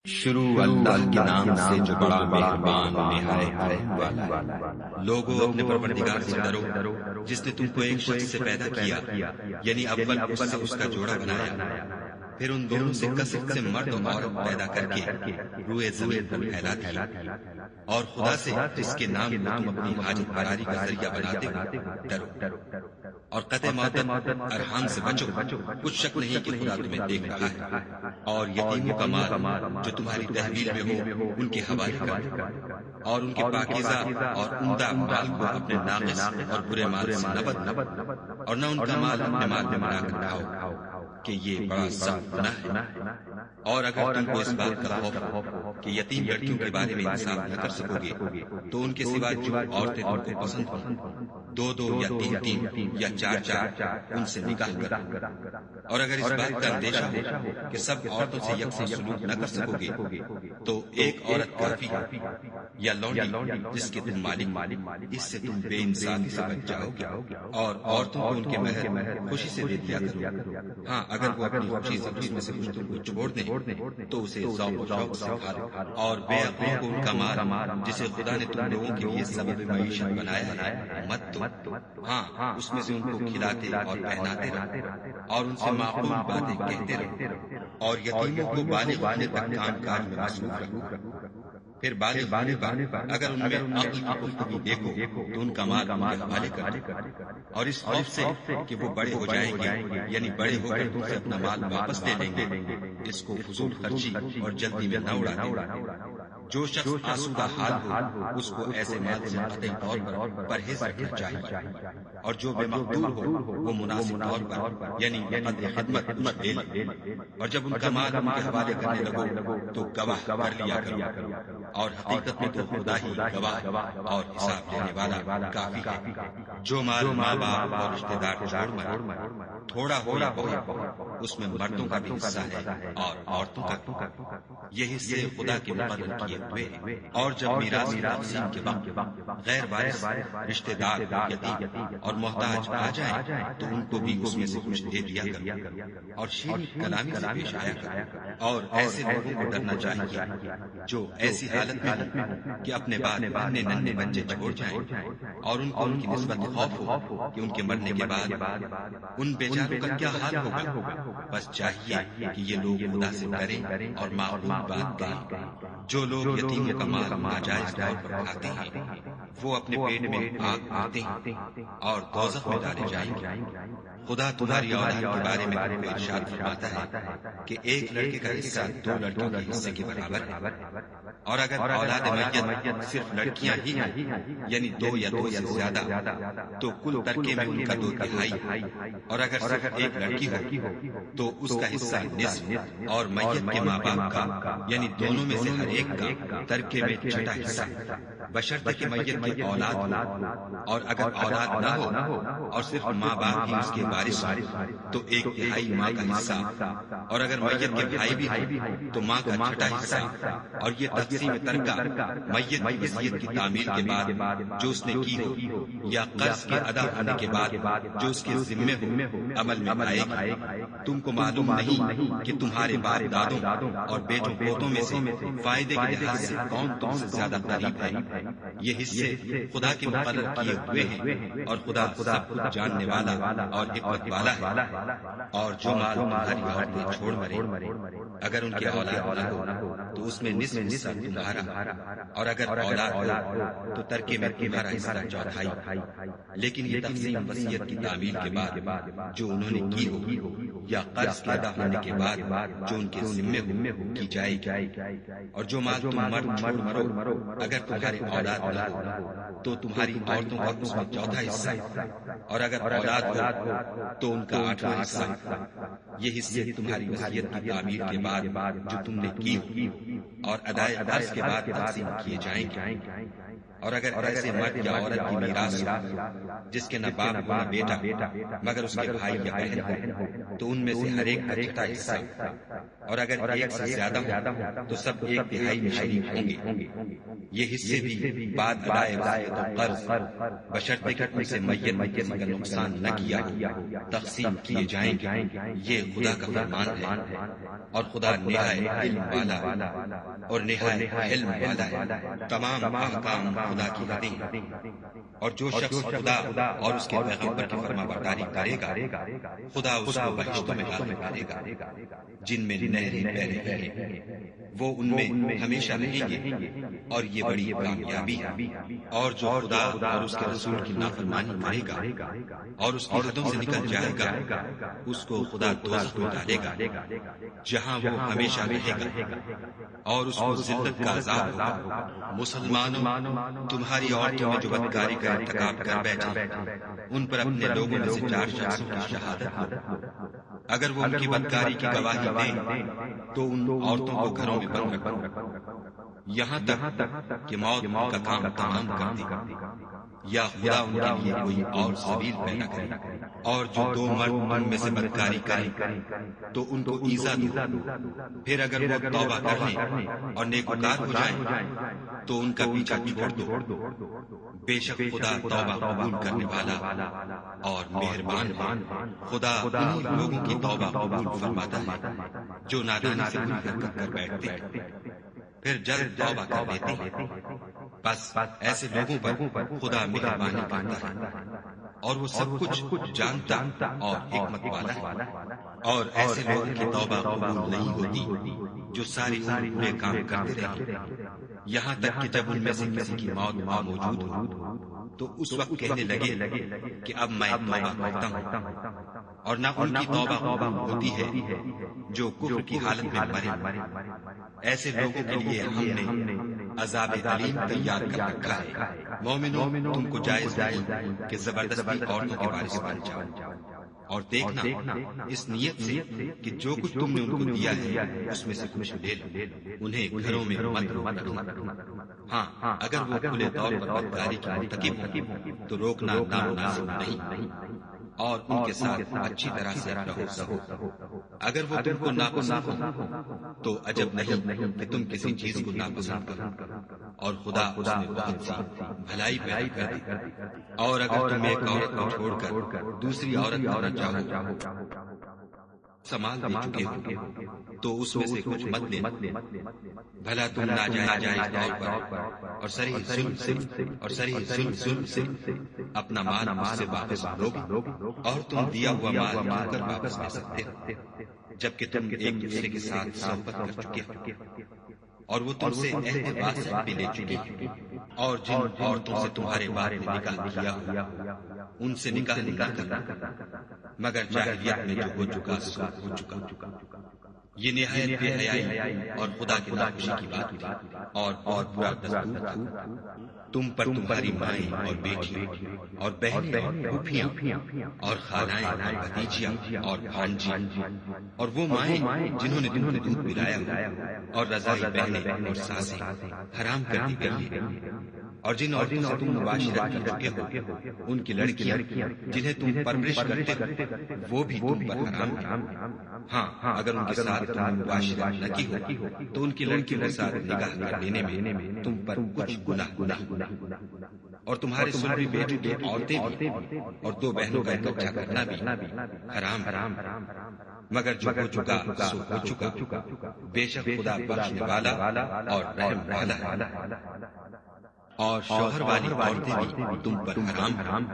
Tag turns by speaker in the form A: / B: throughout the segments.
A: شروع اللہ کے نام سے جو بڑا مہربان نہایت رحم والا ہے۔
B: لوگوں اپنے پروردگار سے ڈرو جس نے تم کو ایک شخص سے پیدا کیا، یعنی اول اس سے اس کا جوڑا بنایا، پھر ان دونوں سے کثرت سے مرد و عورت پیدا کر کے روئے زمین پر پھیلا دیا، اور خدا سے جس کے نام کو تم اپنی حاجت براری کا ذریعہ بناتے ہو ڈرو، اور قطع معدت ارحام سے بچو، کچھ شک نہیں کہ خدا تمہیں دیکھ رہا ہے، اور یتیموں کا مال جو تمہاری تحویل میں ہو ان کے حوالے کر، اور ان کے پاکیزہ اور عمدہ مال کو اپنے ناقص اور برے مال سے نہ بدلو، اور نہ ان کا مال اپنے مال میں بنا کر کھاؤ کہ یہ بڑا سخت گناہ ہے۔ اور اگر تم کو اس بات کا خوف ہو کہ یتیم لڑکیوں کے بارے میں انصاف نہ کر سکو گے تو ان کے سوا جو عورتیں تم کو پسند ہوں، دو دو یا تین یا چار ان سے نکاح کرو، اور اگر اس بات کا اندیشہ ہو کہ سب عورتوں سے یکساں سلوک نہ کر سکو گے تو ایک عورت کافی ہے، یا لونڈی جس کے تم مالک، اس سے تم بے انصافی سے بچ جاؤ گے، اور عورتوں کو ان کے مہر خوشی سے دے دیا کرو۔ ہاں، اگر وہ اپنی خوشی سے اس میں سے کچھ تم کو چھوڑ دیں تو اسے ذوق و شوق سے کھا لو، اور بے عقلوں کو ان کا مال جسے خدا نے تم لوگوں کے لیے سبب معیشت بنایا ہے مت دو۔ ہاں، اس میں سے ان کو کھلاتے اور پہناتے رہو، اور ان سے معقول باتیں کہتے رہو، اور یتیموں کو بالغ ہونے تک کام کاج میں مصروف رکھو۔ پھر بالغ ہونے پر اگر ان میں عقل کی پختگی دیکھو تو ان کا مال ان کے حوالے کر دو، اور اس خوف سے کہ وہ بڑے ہو جائیں گے، یعنی بڑے ہو کر تم سے اپنا مال واپس لے لیں گے، اس کو فضول خرچی اور جلدی میں نہ اڑا دیں۔ جو شخص آسودہ حال ہو اس کو ایسے مال سے قطعی طور پر پرہیز رکھنا چاہیے، اور جو بے مقدور ہو وہ مناسب طور پر یعنی بقدر خدمت لے لے، اور جب ان کا مال ان کے حوالے کرنے لگو تو گواہ کر لیا کرو، اور حقیقت میں تو خدا ہی گواہ اور حساب لینے والا کافی ہے۔ جو مال ماں باپ اور رشتے دار چھوڑ مرے، تھوڑا ہو یا بہت، اس میں مردوں کا بھی حصہ ہے اور عورتوں کا بھی۔ یہ حصے خدا کے مقرر کیے ہوئے ہیں، اور جب میراث کی تقسیم کے وقت غیر وارث رشتے دار، یتیم اور محتاج آ جائیں تو ان کو بھی اس میں سے کچھ دے دیا کرو، اور شیریں کلامی سے پیش آیا کرو۔ اور ایسے لوگوں کو ڈرنا چاہیے جو ایسی حالت میں ہوں کہ اپنے بعد اپنے ننھے بچے چھوڑ جائیں، اور ان کو ان کی نسبت خوف ہو کہ ان کے مرنے کے بعد ان بیچاروں کا کیا حال ہوگا۔ بس چاہیے کہ یہ لوگ خدا سے ڈریں اور معقول بات کہیں۔ جو لوگ یتیموں کا مال ناجائز طور پر کھاتے ہیں وہ اپنے پیٹ میں آگ بھرتے ہیں اور دوزخ میں ڈالے جائیں گے۔ خدا تمہاری اولاد کے بارے میں تم کو ارشاد فرماتا ہے کہ ایک لڑکے کا حصہ دو لڑکوں کے حصے کے برابر ہے، اور اگر اولاد میت صرف لڑکیاں ہی ہیں یعنی دو یا دو سے زیادہ تو کل ترکے میں ان کا 2/3، اور اگر صرف ایک لڑکی ہو تو اس کا حصہ نصف، اور میت کے ماں باپ کا یعنی دونوں میں سے ہر ایک کا ترکے میں 1/6 حصہ، بشرطے کہ میت کی اولاد ہو، اور اگر اولاد نہ ہو اور صرف ماں باپ ہی اس کے وارث ہو تو 1/3 ماں کا حصہ، اور اگر میت کے بھائی بھی ہو تو ماں کا 1/6 حصہ۔ اور یہ تقسیم ترکہ میت کی وصیت کی تعمیل کے بعد جو اس نے کی ہو یا قرض کے ادا ہونے کے بعد جو اس کے ذمے ہو عمل میں آئے گی۔ تم کو معلوم نہیں کہ تمہارے باپ دادوں اور بیٹوں پوتوں میں سے فائدے کے لحاظ سے کون تم سے زیادہ قریب ہے۔ یہ حصے خدا کے مقرر کیے ہوئے ہیں، اور خدا سب کچھ جاننے والا اور حکمت والا ہے۔ اور جو مال تمہاری عورتیں چھوڑ مرے اگر ان کے اولاد نہ ہو تو اس میں نصف حصہ تمہارا، اور اگر اولاد ہو تو ترکے میں تمہارا حصہ 1/4۔ لیکن یہ تقسیم وصیت کی تعمیل کے بعد جو انہوں نے کی ہو یا قرض کے ادا ہونے کے بعد جو ان کے ذمے ہو کی جائے گی۔ اور جو مال تم مرد چھوڑ مرو اگر تمہارے اولاد نہ ہو تو تمہاری عورتوں کا اس میں 1/4 حصہ، اور اگر اولاد ہو تو ان کا 8واں حصہ۔ یہ حصے تمہاری وصیت کی تعمیل کے بعد جو تم نے کی ہو اور ادائے قرض کے بعد تقسیم کیے جائیں گے۔ اور اگر ایسے مرد یا عورت کی میراث ہو جس کے نہ باپ نہ بیٹا مگر اس کے بھائی یا بہن ہو تو ان میں سے ہر ایک کا 1/6 حصہ، اور اگر ایک سے زیادہ ہوں تو سب ایک تہائی میں شریک ہوں گے۔ یہ حصے بھی بعد ادائے وصیت و قرض بشرطے کہ ان سے میت کسی کا نقصان نہ کیا ہو تقسیم کیے جائیں گے۔ یہ خدا کا فرمان ہے، اور خدا نہایت علم والا اور نہایت علم والا ہے۔ تمام احکام خدا کی حدیں ہیں، اور جو شخص خدا اور اس کے پیغمبر کی فرما برداری کرے گا خدا اس کو بہشتوں میں داخل کرے گا جن میں نہریں بہ رہی ہیں، وہ ان میں ہمیشہ رہیں گے، اور یہ بڑی کامیابی ہے۔ اور جو خدا اور اس کے رسول کی نافرمانی کرے گا اور اس کی حدوں سے نکل جائے گا اس کو خدا دوزخ میں ڈالے گا جہاں وہ ہمیشہ رہے گا، اور اس کو ذلت کا عذاب ہوگا۔ مسلمانوں، تمہاری عورتوں میں جو بدکاری کا ارتکاب کر بیٹھے ان پر اپنے لوگوں میں سے 4 شخصوں کی شہادت ہو۔ اگر وہ ان کی بدکاری کی گواہی دیں تو ان عورتوں کو گھروں میں بند رکھو یہاں تک کہ موت ان کا کام تمام کر دے، یا خدا ان کے لیے کوئی اور سبیل پیدا کرے۔ اور جو 2 مرد ان میں سے بدکاری کریں تو ان کو ایذا دو، پھر اگر وہ توبہ کر لیں اور نیکوکار ہو جائیں تو ان کا پیچھا چھوڑ دو، بے شک خدا توبہ قبول کرنے والا اور مہربان ہے۔ خدا انہی لوگوں کی توبہ قبول فرماتا ہے جو نادانی سے بری حرکت کر بیٹھتے ہیں پھر جلد توبہ کر لیتے ہیں۔ بس ایسے لوگوں پر خدا مہربانی کرتا ہے، اور وہ سب کچھ جانتا اور حکمت والا ہے۔ اور ایسے لوگوں کی توبہ قبول نہیں ہوتی جو ساری عمر برے کام کرتے رہے، یہاں تک کہ جب ان میں سے کسی کی موت موجود ہو تو اس وقت کہنے لگے کہ اب میں توبہ کرتا ہوں۔ اور نہ ان کی توبہ قبول ہوتی ہے جو کفر کی حالت میں مرے۔ ایسے لوگوں کے لیے ہم نے عذاب علیم تیار کر رکھا ہے۔ مومنوں، تم کو جائز نہیں کہ زبردستی عورتوں کے وارث بن جاؤ، اور دیکھنا اس نیت سے کہ جو کچھ تم نے ان کو دیا ہے اس میں سے کچھ لے لو، انہیں گھروں میں مت رکھنا۔ ہاں، اگر وہ کھلے طور پر بدکاری کی مرتکب ہوں تو روکنا نامناسب نہیں، اور ان کے ساتھ اچھی طرح سے رہو۔ اگر وہ تم کو ناپسند ہو تو عجب نہیں کہ تم کسی چیز کو ناپسند کرو، اور خدا اس میں بہت سی بھلائی پیدا کر دی۔ اور اگر تم ایک عورت کو چھوڑ کر دوسری عورت کرنا چاہو سامان دے چکے ہو تو اس میں سے کچھ مت لینا، بھلا تم ناجائز طور پر اور صریح ظلم سے اپنا مال مجھ سے واپس لوگے، اور تم دیا ہوا مال کیوں کر واپس لے سکتے ہو جبکہ تم ایک دوسرے کے ساتھ صحبت کر چکے ہو، اور وہ تم سے عہد واسط بھی لے چکی ہے۔ اور جن عورتوں سے تمہارے باپ نے نکاح کیا ہو ان سے نکاح نہ کرنا، مگر جاہلیت میں جو ہو چکا سو ہو چکا۔ یہ نہایت بے حیائی اور خدا کی ناخوشی کی بات تھی، اور بہت برا دستور تھا تم پر تمہاری مائیں اور بیٹی اور بہنیں اور پھوپھیاں اور خالائیں اور بھتیجیاں اور بھانجی اور وہ مائیں جنہوں نے تم کو دودھ پلایا اور رضائی بہنیں اور ساسیں حرام کر دی گئی ہیں۔ اور جن عورتوں سے تم مباشرت کر چکے ہو ان کی لڑکیاں جنہیں تم پرورش کرتے ہو وہ بھی تم پر حرام ہیں۔ ہاں، اگر ان کے ساتھ تم نے مباشرت نہ کی ہو تو ان کی لڑکیوں کے ساتھ نکاح کر لینے میں تم پر کچھ گناہ نہیں۔ اور تمہارے سنری بیٹی کی عورتیں بھی اور 2 بہنوں کا اکٹھا کرنا بھی حرام، مگر جو ہو چکا سو ہو چکا، بے شک خدا بخشنے والا اور رحم والا ہے۔ اور شوہر والی عورتیں بھی تم پر حرام،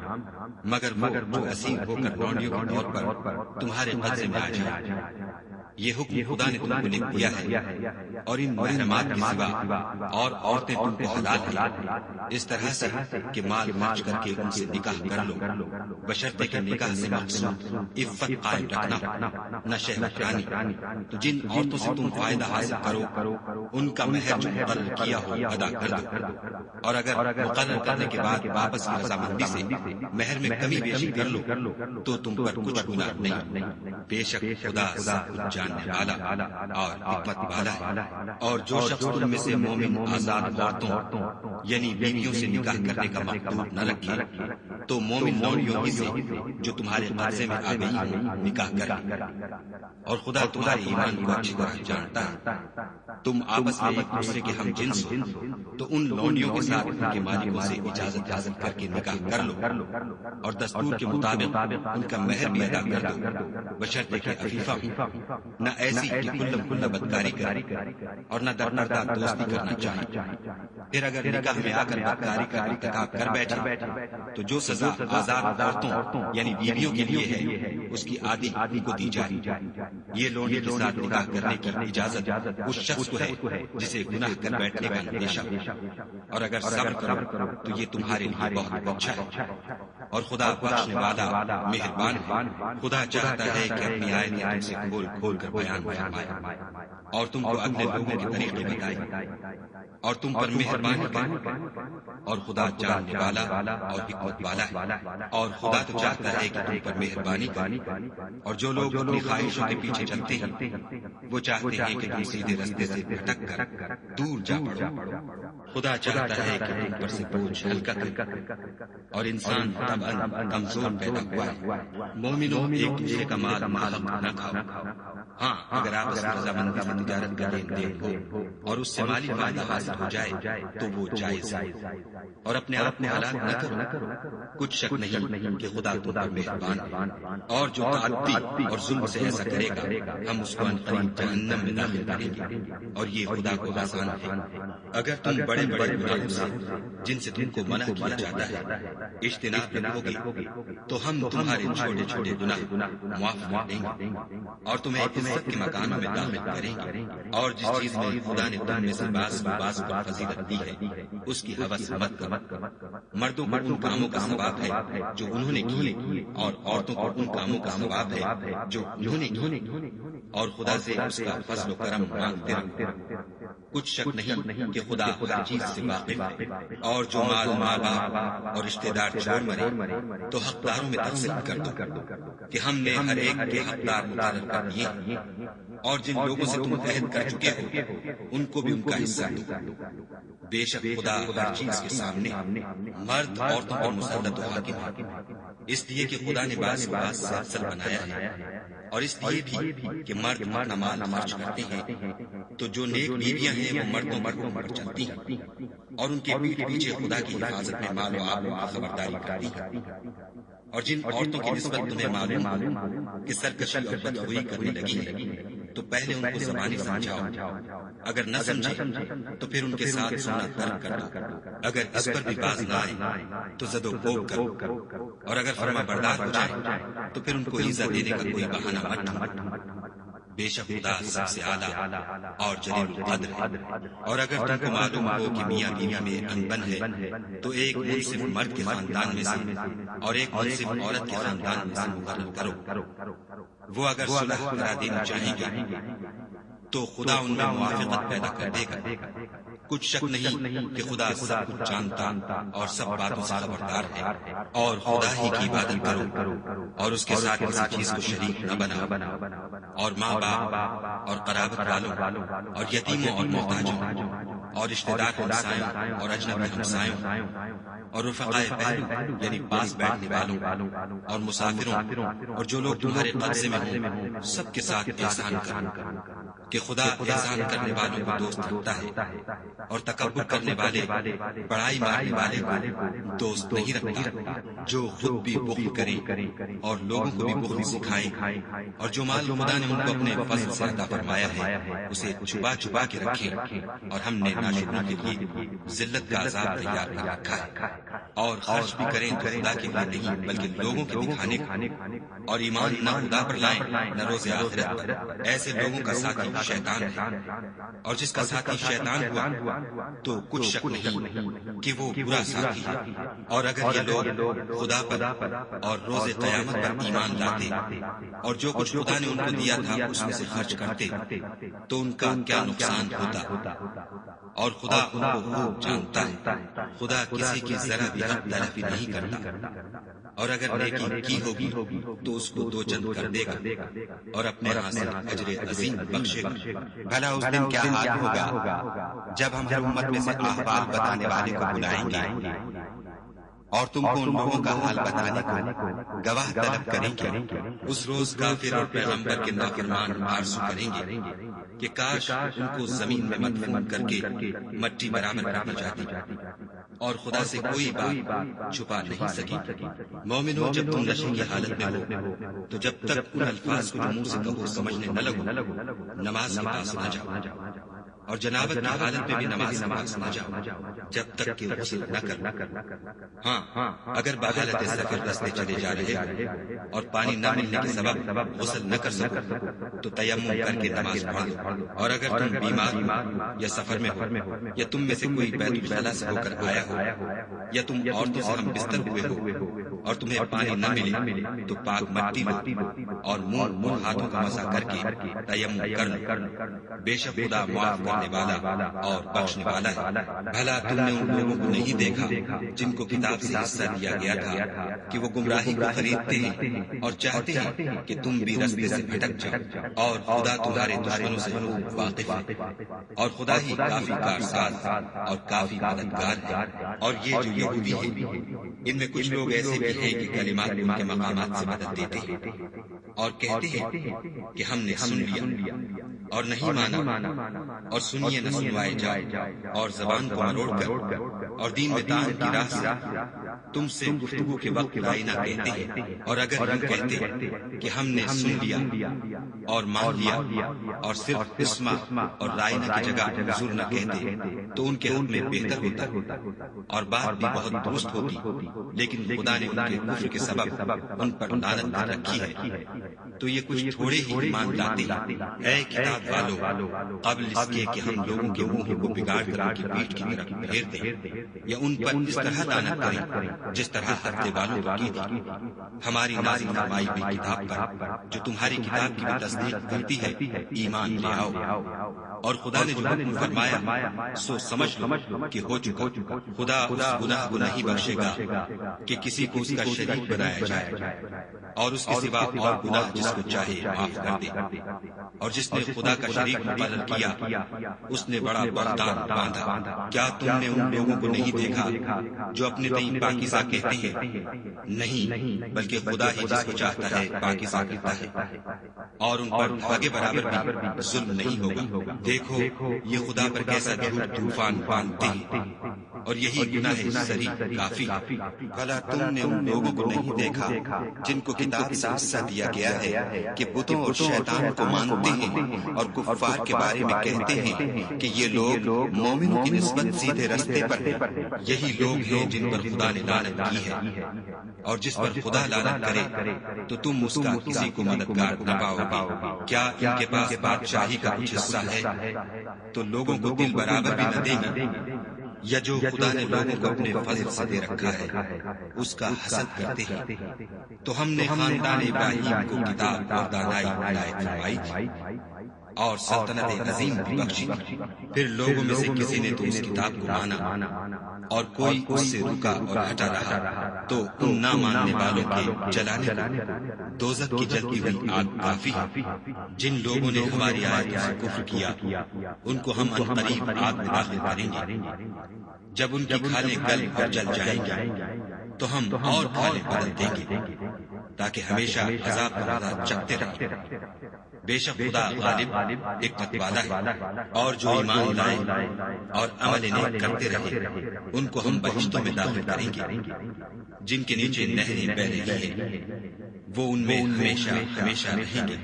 B: مگر وہ جو اسیر ہو کر لونڈیوں کے طور پر تمہارے قبضے میں آ جائے۔ یہ حکم خدا نے تم کو لکھ دیا ہے، اور ان محرمات کے سوا اور عورتیں تم کو حلال ہیں، اس طرح سے کہ مال خرچ کر کے ان سے نکاح کر لو، بشرطے کہ نکاح سے مقصود عفت قائم رکھنا نہ شہوت رانی۔ تو جن عورتوں سے تم فائدہ حاصل کرو ان کا مہر جو مقرر کیا ہو ادا کر دو، اور اگر مقرر کرنے کے بعد واپس کی رضامندی سے مہر میں کمی بیشی کر لو تو تم پر کچھ گناہ نہیں، بے شک خدا سب کچھ جاننے والا اور حکمت والا ہے۔ اور جو شخص تم میں سے مومن آزاد عورتوں یعنی بیویوں سے نکاح کرنے کا مقدور نہ رکھے تو مومن لونڈیوں ہی سے جو تمہارے قبضے میں آ گئی ہوں نکاح کر لے۔ اور خدا تمہارے ایمان کو اچھی طرح جانتا ہے۔ تم آپس میں ایک دوسرے کے ہم جنس ہو تو ان لونڈیوں کے ساتھ ان کے مالکوں سے اجازت حاصل کر کے نکاح کر لو اور دستور کے مطابق ان کا مہر بھی ادا کر دو، بشرطے کہ عفیفہ ہو، نہ ایسی کہ کھلا بدکاری کرے اور نہ در پردہ دوستی کرنا چاہے۔ پھر اگر نکاح میں آ کر بدکاری کا ارتکاب کر بیٹھے تو جو سزا آزاد عورتوں یعنی بیویوں کے لیے ہے اس کی آدھی ان کو دی جائے۔ یہ لونڈی کے ساتھ نکاح کرنے کی اجازت اس شخص کو ہے جسے گناہ کر بیٹھنے کا اندیشہ ہو، اور اگر صبر کرو تو یہ تمہارے لیے بہت اچھا ہے۔ اور خدا بخشنے والا مہربان ہے۔ خدا چاہتا ہے کہ اپنی آیتیں تم سے کھول کھول کر بیان فرمائے اور تم کو اگلے لوگوں کے طریقے بتائے اور تم پر مہربانی کرے۔ اور خدا جاننے والا اور حکمت والا ہے۔ اور خدا تو چاہتا ہے کہ تم پر مہربانی کرے۔ اور جو لوگ اپنی خواہشوں کے پیچھے چلتے ہیں وہ چاہتے ہیں کہ تم سیدھے رستے سے بھٹک کر دور جا پڑو۔ خدا چاہتا ہے کہ تم پر سے بوجھ ہلکا کرے۔ اور انسان طبعاً کمزور پیدا ہوا ہے۔ مومنوں ایک دوسرے کا مال محق نہ کھاؤ۔ ہاں اگر آپس میں رضامندی سے تجارت کا لین دین ہو اور اس سے مالی فائدہ حاصل ہو جائے تو وہ جائز ہے۔ اور اپنے آپ کو ہلاک نہ کرو، کچھ شک نہیں کہ خدا تم پر مہربان ہے۔ اور جو تعدی اور ظلم سے ایسا کرے گا ہم اس کو عنقریب جہنم میں داخل کریں گے، اور یہ خدا کو آسان ہے۔ اگر تم بڑے بڑے گناہوں سے جن سے تم کو منع کیا جاتا ہے اجتناب رکھو گے تو ہم تمہارے چھوٹے چھوٹے گناہ معاف کر دیں گے اور تمہیں عزت کے مکانوں میں داخل کریں گے۔ اور جس چیز میں خدا نے تم میں سے بعض پر فضیلت دی ہے اس کی ہوس مت کرو۔ مردوں کو ان کاموں کا ثواب ہے جو انہوں نے کیے اور عورتوں کو ان کاموں کا ثواب ہے جو انہوں نے کیے، اور خدا سے اس کا فضل و کرم مانگتے رہو۔ کچھ شک نہیں کہ خدا ہر چیز سے واقف ہے۔ اور جو مال ماں باپ اور رشتے دار چھوڑ مرے تو حقداروں میں تقسیم کر دو کہ ہم نے ہر ایک کے حقدار مقرر کر دیے ہیں۔ اور جن لوگوں سے تم عہد کر چکے ہو ان کو بھی ان کا حصہ دو۔ بے شک خدا ہر چیز کے سامنے مرد عورتوں پر مسلط و حاکم ہے، اس لیے کہ خدا نے بعض کو بعض سے افضل بنایا ہے، اور اس لیے بھی کہ مرد اپنا مال خرچ کرتے ہیں تو جو نیک بیویاں ہیں وہ مردوں پر چلتی ہیں اور ان کے پیٹھ پیچھے خدا کی حفاظت میں مال و آب کی خبرداری کرتی ہیں۔ اور جن عورتوں کی نسبت تمہیں معلوم کہ سرکشی اور بدخوئی کرنے لگی ہے تو پہلے ان کو زبانی سمجھاؤ، اگر نہ سمجھے تو پھر ان کے ساتھ سونا ترک کر دو۔ اگر اس پر بھی باز نہ آئے تو زد و کوب کرو، اور اگر فرما بردار ہو جائے تو پھر ان کو ایزا دینے کا کوئی بہانہ مت ڈھونڈو۔ بے شک خدا سب سے اعلیٰ اور جلیل القدر ہے۔ اور اگر تم کو معلوم ہو کہ میاں بیوی میں انبن ہے تو ایک منصف مرد کے خاندان میں سے اور ایک منصف عورت کے خاندان میں سے مقرر کرو۔ وہ اگر صلح کرا دینا چاہیں گے تو خدا ان میں موافقت پیدا کر دے گا۔ کچھ شک نہیں کہ خدا سب کچھ جانتا اور سب باتوں سے خبردار ہے۔ اور خدا ہی کی عبادت کرو اور اس کے ساتھ کسی چیز کو شریک نہ بناؤ، اور ماں باپ اور قرابت والوں اور یتیموں اور محتاجوں اور رشتہ دار ہمسایوں اور اجنبی ہمسایوں اور رفقائے پہلو یعنی پاس بیٹھنے والوں اور مسافروں اور جو لوگ تمہارے قبضے میں ہوں سب کے ساتھ احسان کرو، کہ خدا احسان کرنے والوں کو دوست رکھتا ہے اور تکبر کرنے والے بڑائی مارنے والے کو دوست نہیں رکھتا۔ جو خود بھی بخل کرے اور لوگوں کو بھی بخل سکھائے اور جو مال خدا نے ان کو اپنے فضل سے عطا فرمایا ہے اسے چھپا چھپا کے رکھے، اور ہم نے ناشکروں کے لیے ذلت کا عذاب تیار کر رکھا ہے۔ اور خرچ بھی کریں تو خدا کے لیے نہیں بلکہ لوگوں کے دکھانے کو، اور ایمان نہ خدا پر لائیں نہ روز آخرت پر۔ ایسے لوگوں کا ساتھی شیطان ہے، اور جس کا ساتھی شیطان ہوا تو کچھ شک نہیں کہ وہ برا ساتھی ہے۔ اور اگر یہ لوگ خدا پر اور روز قیامت پر ایمان لاتے اور جو کچھ خدا نے ان کو دیا تھا اس میں سے خرچ کرتے تو ان کا کیا نقصان ہوتا، اور خدا ان کو خوب جانتا ہے۔ خدا کسی کی ذرا بھی حق تلفی نہیں کرتا۔ اور اگر نیکی کی ہوگی تو اس کو 2 چند کر دے گا اور اپنے ہاں سے اجر عظیم بخشے گا۔ بھلا اس دن کیا حال ہوگا جب ہم ہر امت میں سے احوال بتانے والے کو بلائیں گے اور تم کو ان لوگوں کا حال بتانے کو گواہ طلب کریں گے۔ اس روز کافر اور پیغمبر کے نافرمان آرزو کریں گے کہ کاش ان کو زمین میں مدفون کر کے مٹی برابر کر دی جاتی، اور خدا سے کوئی بات چھپا نہیں سکی۔ مومنو، جب تم نشے کی حالت میں ہو تو جب تک ان الفاظ کو جو منہ سے کہو سمجھنے نہ لگو، نماز کے پاس نہ جاؤ، اور جنابت کی حالت میں بھی نماز کے پاس نہ جاؤ جب تک کہ غسل نہ کرو۔ ہاں، اگر بحالت سفر راستے چلے جا رہے اور پانی نہ ملنے کے سبب غسل نہ کر سکو تو تیمم کر کے نماز پڑھ لو، اور اگر تم بیمار ہو یا سفر میں ہو یا تم میں سے کوئی بیت الخلا سے ہو کر آیا ہو یا تم عورتوں سے ہم بستر ہوئے ہو اور تمہیں پانی نہ ملے تو پاک مٹی لو اور منہ اور ہاتھوں کا مسح کر کے تیمم کر لو، بے شک خدا معاف کرنے والا اور بخشنے والا ہے۔ بھلا تم نے ان لوگوں کو نہیں دیکھا جن کو کتاب سے حصہ دیا گیا تھا کہ وہ گمراہی کو خریدتے ہیں اور چاہتے ہیں کہ تم بھی رستے سے بھٹک جاؤ، اور خدا تمہارے دشمنوں سے خوب واقف ہے، اور خدا ہی کافی کارساز اور کافی مددگار ہے۔ اور یہ جو یہودی ہے، ان میں کچھ لوگ ایسے بھی ہیں کہ کلمات ان کے مقامات سے بدل دیتے ہیں اور کہتے ہیں کہ ہم نے سن لیا اور نہیں مانا، اور سنیے نہ سنوائے جائے، اور زبان کو مروڑ کر اور دین میں دان کی راہ سے تم سے گفتگو کے وقت رائنا کہتے ہیں۔ اور اگر ہم کہتے کہ ہم نے سن لیا اور مان لیا اور صرف اسما اور رائنا کی جگہ حضور نہ کہتے تو ان کے حق میں بہتر ہوتا اور بات بھی بہت درست ہوتی، لیکن خدا نے ان کے کفر کے سبب ان پر لعنت رکھی ہے۔ تو یہ کچھ تھوڑے ہی ایمان لاتے ہیں۔ اے کتاب والو، قبل اس کے کہ ہم لوگوں کے منہ کو بگاڑ کر ان کی پیٹھ کی طرف پھیر دیں یا ان پر اس طرح لعنت کریں جس طرح ہفتے والوں کو کی تھی، ہماری نازل فرمائی ہوئی کتاب پر جو تمہاری کتاب کی بھی تصدیق کرتی ہے ایمان لے آؤ۔ اور خدا نے جو حکم فرمایا سو سمجھ لو کہ ہو چکا۔ خدا اس گناہ کو نہیں بخشے گا کہ کسی کو اس کا شریک بنایا جائے، اور اس کے سوا اور گناہ جس کو چاہے معاف کر دے۔ اور جس نے خدا کا شریک مقرر کیا اس نے بڑا بہتان باندھا۔ کیا تم نے ان لوگوں کو نہیں دیکھا جو اپنے تئیں پاکیزہ کہتے ہیں؟ نہیں، بلکہ خدا ہی جس کو چاہتا ہے پاکیزہ کرتا ہے، اور ان پر دھاگے برابر بھی ظلم نہیں ہوگا۔ دیکھو یہ خدا پر کیسا جھوٹ طوفان باندھتے ہیں، اور یہی گناہ سری کافی۔ بھلا تم نے ان لوگوں کو نہیں دیکھا جن کو کتاب سے حصہ دیا گیا ہے کہ بتوں اور شیطان کو مانتے ہیں اور کفار کے بارے میں کہتے ہیں کہ یہ لوگ مومنوں کی نسبت سیدھے رستے پر ہیں۔ یہی لوگ ہیں جن پر خدا نے لعنت کی ہے، اور جس پر خدا لعنت کرے تو تم اس کا کسی کو مددگار نہ پاؤ گے۔ کیا ان کے پاس بادشاہی کا کچھ حصہ ہے تو لوگوں کو دل برابر بھی نہ دیں گے، یا جو خدا نے لوگوں کو اپنے فضل سے دے رکھا ہے اس کا حسد کرتے ہیں۔ تو ہم نے خاندان ابراہیم کو کتاب اور دانائی عنایت فرمائی تھی اور سلطنت عظیم بھی بخشی تھی۔ پھر لوگوں میں سے کسی نے تو اس کتاب کو مانا اور کوئی اس سے رکا اور ہٹا رہا، تو ان نہ ماننے والوں کے جلانے کو دوزخ کی جلتی ہوئی آگ کافی ہے۔ جن لوگوں نے ہماری آیتوں سے کفر کیا ان کو ہم عنقریب آگ میں داخل کریں گے۔ جب ان کی کھالیں گل اور جل جائیں گی تو ہم اور کھالیں بدل دیں گے تاکہ ہمیشہ عذاب پر عذاب چکتے رہیں۔ بے شک خدا غالب حکمت والا ہے، اور جو ایمان لائے اور عمل نیک کرتے رہے ان کو ہم بہشتوں میں داخل کریں گے جن کے نیچے نہریں بہ رہی ہیں، وہ ان میں ہمیشہ ہمیشہ رہیں گے۔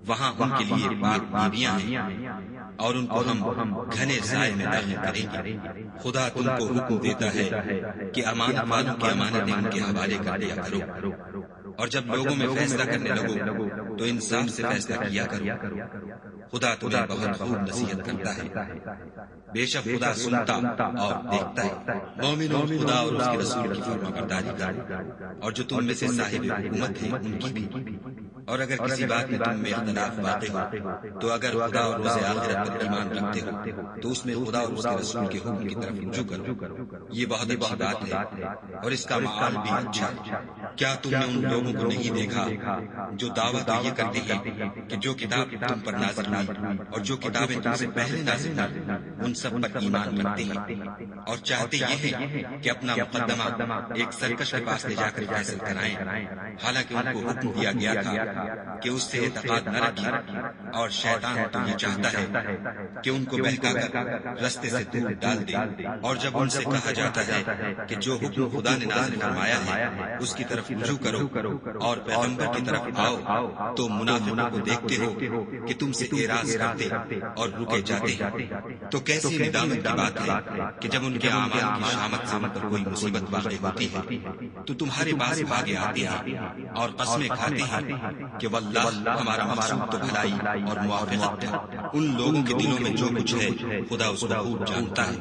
B: وہاں ان کے لیے پاک بیویاں ہیں اور ان کو ہم گھنے سائے میں داخل کریں گے۔ خدا تم کو حکم دیتا ہے کہ امانت والوں کی امانتیں ان کے حوالے کر دیا کرو، اور جب لوگوں میں فیصلہ کرنے لگو تو انصاف سے فیصلہ کیا کرو۔ خدا تمہیں بہت خوب نصیحت کرتا ہے، بے شک خدا سنتا اور دیکھتا ہے۔ مومنوں، خدا اور اس کے رسول کی فرمانبرداری کرو، اور جو تم میں سے صاحب حکومت ہیں ان کی بھی، اور اگر کسی بات میں تم میں اختلاف واقع ہو تو اگر خدا اور روز آخرت پر ایمان رکھتے ہو تو اس میں خدا اور اس کے رسول کے حکم کی طرف رجوع کرو، یہ بہت اچھی بات ہے اور اس کا معال بھی اچھا ہے۔ کیا تم نے ان لوگوں کو نہیں دیکھا جو دعویٰ تو یہ کرتے ہیں کہ جو کتاب تم پر نازل ہوئی اور جو کتابیں تم سے پہلے نازل ہوئی ان سب پر ایمان رکھتے ہیں اور چاہتے یہ ہیں کہ اپنا مقدمہ ایک سرکش کے پاس لے جا کر فیصل کرائیں، حالانکہ ان کو حکم دیا گیا تھا کہ اس سے اعتقاد نہ رکھیں، اور شیطان تو یہ چاہتا ہے کہ ان کو بہکا کر رستے سے دور ڈال دے۔ اور جب ان سے کہا جاتا ہے کہ جو حکم خدا نے نازل فرمایا ہے اس کی طرف رجوع کرو اور پیغمبر کی طرف آؤ، تو منافقوں کو دیکھتے ہو کہ تم سے اعراض کرتے اور رکے جاتے ہیں۔ تو کیسی ندامت کی بات ہے کہ جب ان کے اعمال کی شامت سے ان پر کوئی مصیبت واقع ہوتی ہے تو تمہارے پاس بھاگے آتے ہیں اور قسمیں کھاتے ہیں کہ واللہ ہمارا مقصود تو بھلائی اور موافقت ہے۔ ان لوگوں کے دلوں میں جو کچھ ہے خدا اس کو خوب جانتا ہے۔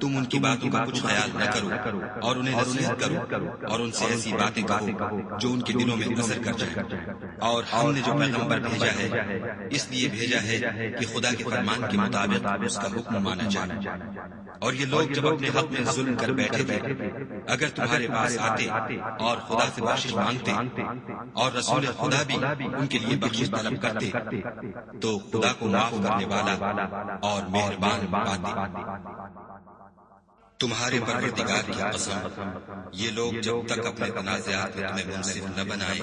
B: تم ان کی باتوں کا کچھ خیال نہ کرو اور انہیں نصیحت کرو اور ان سے ایسی باتیں کہو جو ان کے دلوں میں اثر کر جائیں۔ اور ہم نے جو پیغمبر بھیجا ہے اس لیے بھیجا ہے کہ خدا کے فرمان کے مطابق اس کا حکم مانا جائے۔ اور یہ لوگ جب اپنے حق میں ظلم کر بیٹھے تھے اگر تمہارے پاس آتے اور خدا سے بخشش مانگتے اور رسول خدا بھی ان کے لیے بخشش طلب کرتے تو خدا کو معاف کرنے والا اور مہربان پاتے۔ تمہارے پروردگار کی قسم، یہ لوگ جب تک اپنے تنازعات میں تمہیں منصف نہ بنائیں